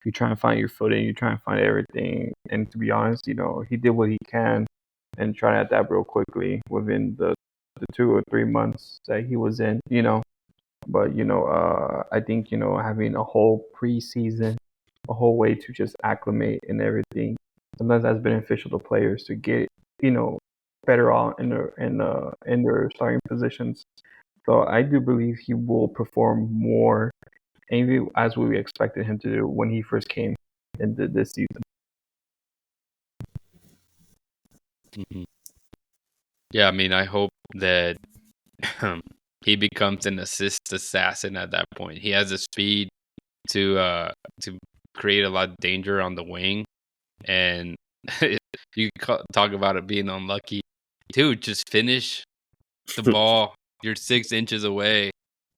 you try and find your footing, you try and find everything. And to be honest, he did what he can and try to adapt real quickly within the 2 or 3 months that he was in. But I think having a whole preseason, a whole way to just acclimate and everything, sometimes that's beneficial to players to get you know better on in their starting positions. So I do believe he will perform more, maybe as we expected him to do when he first came into this season. Mhm. Yeah, I mean, I hope that he becomes an assist assassin at that point. He has the speed to create a lot of danger on the wing, and you talk about it being unlucky. Dude, just finish the ball. You're 6 inches away.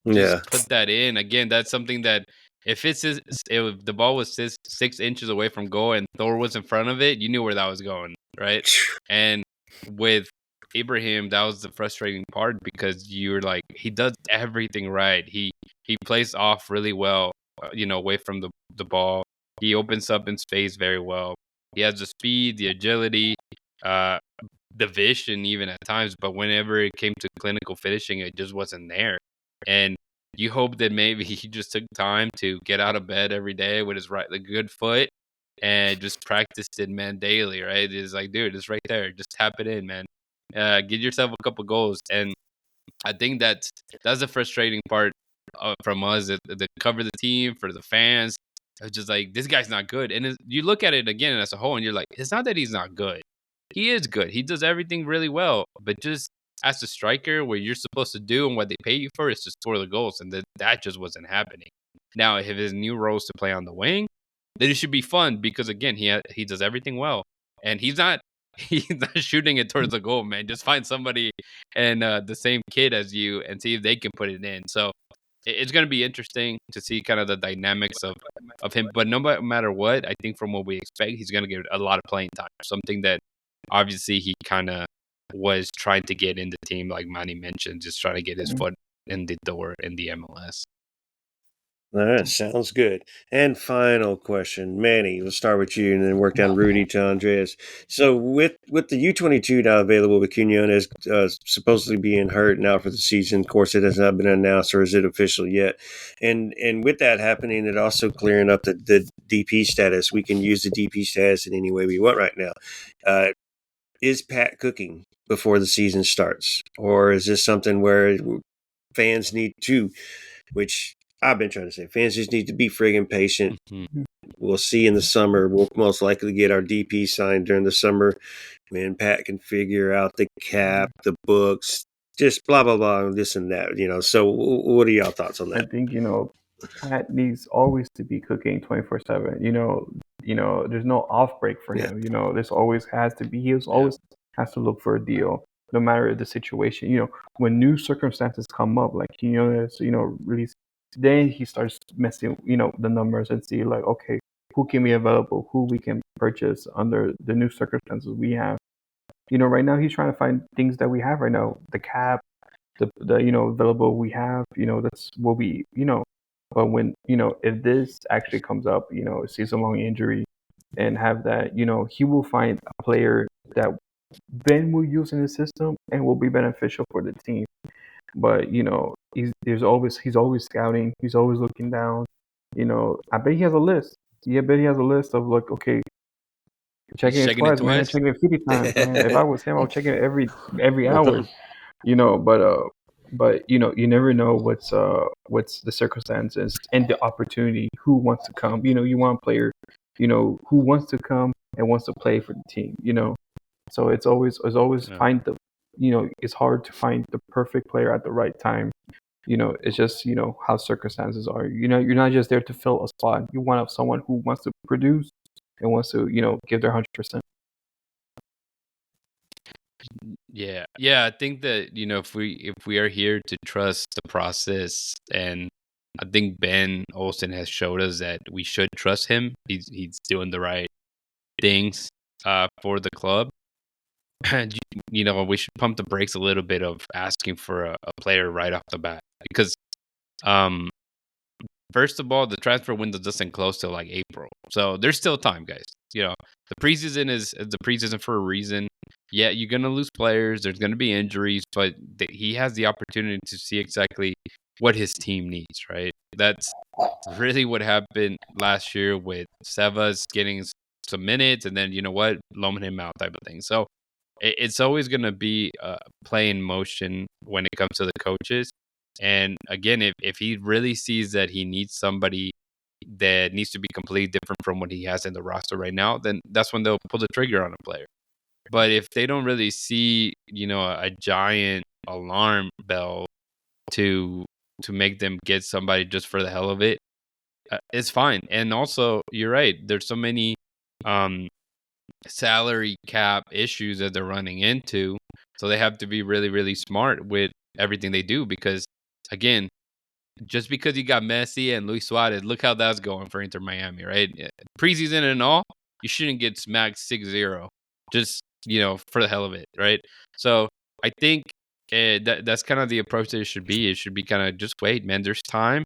Just Yeah. put that in. Again, that's something that if the ball was 6 inches away from goal and Thor was in front of it, you knew where that was going, right? And with Ibrahim, that was the frustrating part because you're like, he does everything right. He plays off really well, away from the ball. He opens up in space very well. He has the speed, the agility, uh, the vision even at times. But whenever it came to clinical finishing, it just wasn't there. And you hope that maybe he just took time to get out of bed every day with his the good foot and just practiced it, man, daily, right? It's like, dude, it's right there. Just tap it in, man. Get yourself a couple goals. And I think that's the frustrating part from us that cover the team for the fans. It's just like, this guy's not good. And you look at it again as a whole and you're like, it's not that he's not good. He is good. He does everything really well. But just as a striker, what you're supposed to do and what they pay you for is to score the goals. And that just wasn't happening. Now, if his new roles to play on the wing, then it should be fun because, again, he does everything well. And he's not shooting it towards the goal, man. Just find somebody and the same kid as you and see if they can put it in. So it's going to be interesting to see kind of the dynamics of him. But no matter what, I think from what we expect, he's going to get a lot of playing time. Something that obviously he kind of was trying to get in the team, like Manny mentioned, just trying to get his foot in the door in the MLS. All right, sounds good. And final question, Manny. Let's start with you, and then work down Rudy to Andres. So, with the U22 now available, with Quinones supposedly being hurt now for the season. Of course, it has not been announced, or is it official yet? And with that happening, it also clearing up the DP status. We can use the DP status in any way we want right now. Is Pat cooking before the season starts, or is this something where fans need to, which I've been trying to say, fans just need to be friggin' patient. Mm-hmm. We'll see in the summer. We'll most likely get our DP signed during the summer when Pat can figure out the cap, the books, just blah, blah, blah, this and that, So what are y'all thoughts on I that? think Pat needs always to be cooking 24/7. There's no off break for him. This always has to be. He always has to look for a deal, no matter the situation. When new circumstances come up, like release, then he starts messing, the numbers and see like, okay, who can be available, who we can purchase under the new circumstances we have. Right now he's trying to find things that we have right now, the cap, the available we have. That's what we. But when if this actually comes up, a season long injury, and have that, he will find a player that Ben will use in the system and will be beneficial for the team. But he's always scouting. He's always looking down. I bet he has a list. Yeah, I bet he has a list of like, okay, checking it Checking it twice, man. twice. Checking it 50 times, man. If I was him, I'll check it every hour. But you never know what's the circumstances and the opportunity. Who wants to come? You want a player, who wants to come and wants to play for the team. So it's always Yeah. find it's hard to find the perfect player at the right time. It's just how circumstances are. You're not just there to fill a spot. You want someone who wants to produce and wants to give their 100%. Yeah, I think that if we are here to trust the process, and I think Ben Olsen has showed us that we should trust him. He's doing the right things for the club. we should pump the brakes a little bit of asking for a player right off the bat because, first of all, the transfer window doesn't close till like April, so there's still time, guys. The preseason is the preseason for a reason. Yeah, you're gonna lose players. There's gonna be injuries, but he has the opportunity to see exactly what his team needs. Right? That's really what happened last year with Sevas getting some minutes, and then loaning him out type of thing. So it's always going to be play in motion when it comes to the coaches. And again, if he really sees that he needs somebody that needs to be completely different from what he has in the roster right now, then that's when they'll pull the trigger on a player. But if they don't really see, a giant alarm bell to make them get somebody just for the hell of it, it's fine. And also, you're right. There's so many salary cap issues that they're running into, so they have to be really, really smart with everything they do. Because again, just because you got Messi and Luis Suarez, look how that's going for Inter Miami, right? Preseason and all, you shouldn't get smacked 6-0 just for the hell of it, right? So I think that's kind of the approach that it should be. It should be kind of just wait, man. There's time.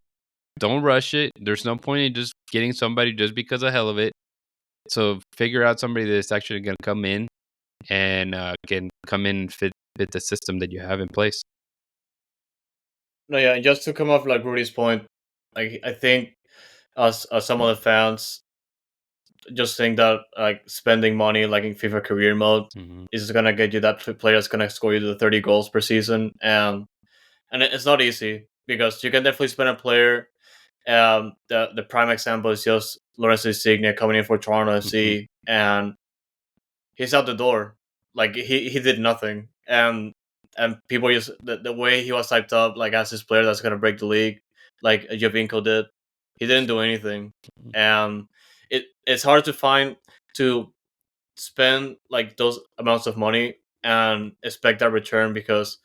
Don't rush it. There's no point in just getting somebody just because of hell of it. So figure out somebody that's actually going to come in and can come in and fit the system that you have in place. No, yeah, and just to come off like Rudy's point, I think us some of the fans just think that like spending money like in FIFA career mode is gonna get you that player that's gonna score you the 30 goals per season, and it's not easy because you can definitely spend a player. The prime example is just Lorenzo Insigne coming in for Toronto FC, and he's out the door. Like he did nothing, and people just the way he was typed up like as his player that's gonna break the league, like Jovinko did. He didn't do anything, and it's hard to find to spend like those amounts of money and expect that return because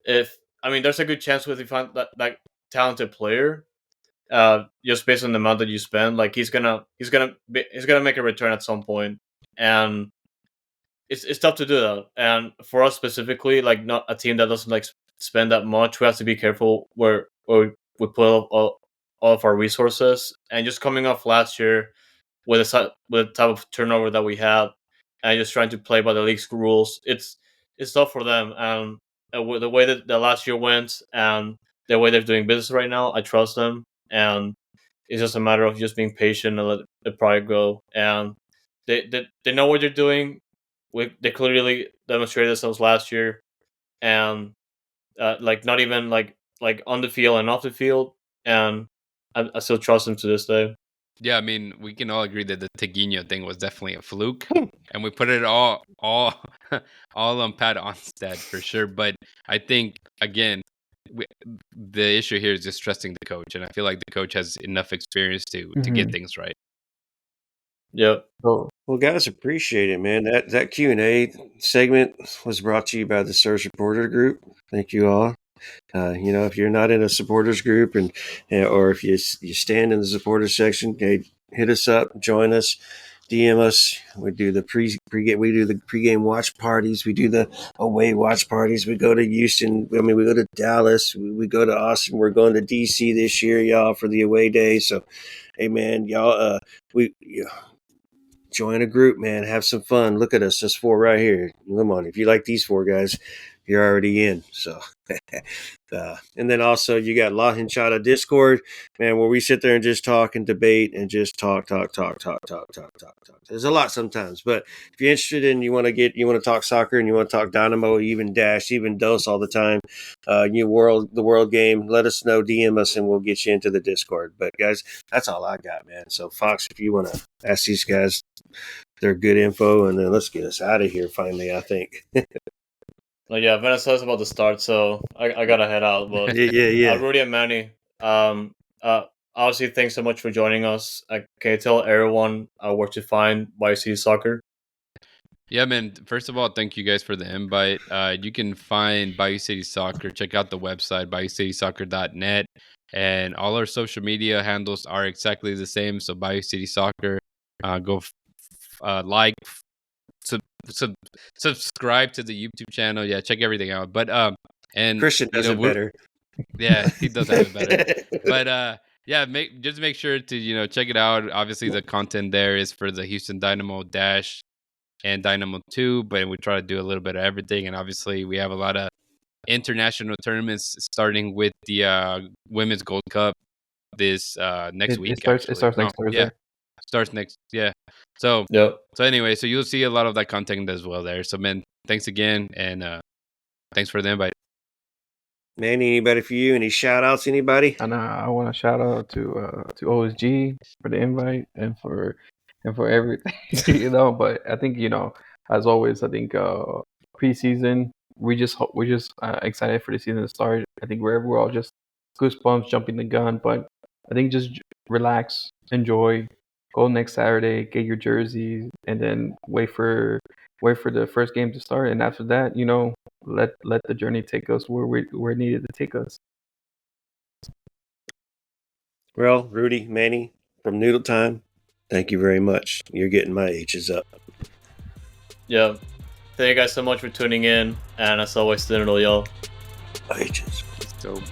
there's a good chance with if you find that talented player, just based on the amount that you spend, like he's gonna make a return at some point, and it's tough to do that. And for us specifically, like not a team that doesn't like spend that much, we have to be careful where we put all of our resources. And just coming off last year with the type of turnover that we had, and just trying to play by the league's rules, it's tough for them. And with the way that the last year went and the way they're doing business right now, I trust them, and it's just a matter of just being patient and let the product go. And they know what they're doing. They clearly demonstrated themselves last year, and like not even like on the field and off the field, and I still trust them to this day. Yeah, I mean, we can all agree that the Tiguinho thing was definitely a fluke, and we put it all all on Pat Onstad for sure. But I think again, the issue here is just trusting the coach, and I feel like the coach has enough experience to get things right. Yep. So Well, guys, appreciate it, man. That Q&A segment was brought to you by the Sir Supporter Group. Thank you all. If you're not in a supporters group or if you stand in the supporters section, hey, hit us up, join us, DM us. We do the pregame watch parties. We do the away watch parties. We go to Houston. We go to Dallas. We go to Austin. We're going to DC this year, y'all, for the away day. So, hey, man, y'all, join a group, man. Have some fun. Look at us, just four right here. Come on, if you like these four guys, you're already in. So, and then also you got La Hinchada Discord, man, where we sit there and just talk and debate and just talk. There's a lot sometimes, but if you're interested and you want to talk soccer and you want to talk Dynamo, even Dash, even Dos all the time, the world game, let us know, DM us, and we'll get you into the Discord. But guys, that's all I got, man. So Fox, if you want to ask these guys their good info, and then let's get us out of here finally, I think. Yeah, Venezuela's about to start, so I gotta head out. But yeah. Rudy and Manny, obviously, thanks so much for joining us. Can you tell everyone where to find Bayou City Soccer? Yeah, man. First of all, thank you guys for the invite. You can find Bayou City Soccer. Check out the website, BayouCitySoccer.net. And all our social media handles are exactly the same. So Bayou City Soccer, go like, subscribe to the YouTube channel. Yeah, check everything out. But and Christian does it better. Yeah, he does have it better. But yeah, make sure to check it out. Obviously, the content there is for the Houston Dynamo Dash and Dynamo 2, but we try to do a little bit of everything. And obviously, we have a lot of international tournaments, starting with the Women's Gold Cup this next week. It starts next Thursday. Yeah, starts next. Yeah. So Yep. so anyway, so you'll see a lot of that content as well there. So man, thanks again, and thanks for the invite. Manny, anybody for you? Any shout outs, anybody? And I want to shout out to OSG for the invite and for everything, But I think as always, I think preseason we're just excited for the season to start. I think we're all just goosebumps, jumping the gun, but I think just relax, enjoy, go next Saturday, get your jerseys, and then wait for the first game to start, and after that, let the journey take us where it needed to take us. Well, Rudy, Manny, from Noodle Time, thank you very much. You're getting my H's up. Yeah. Thank you guys so much for tuning in, and as always, Noodle, y'all. H's. So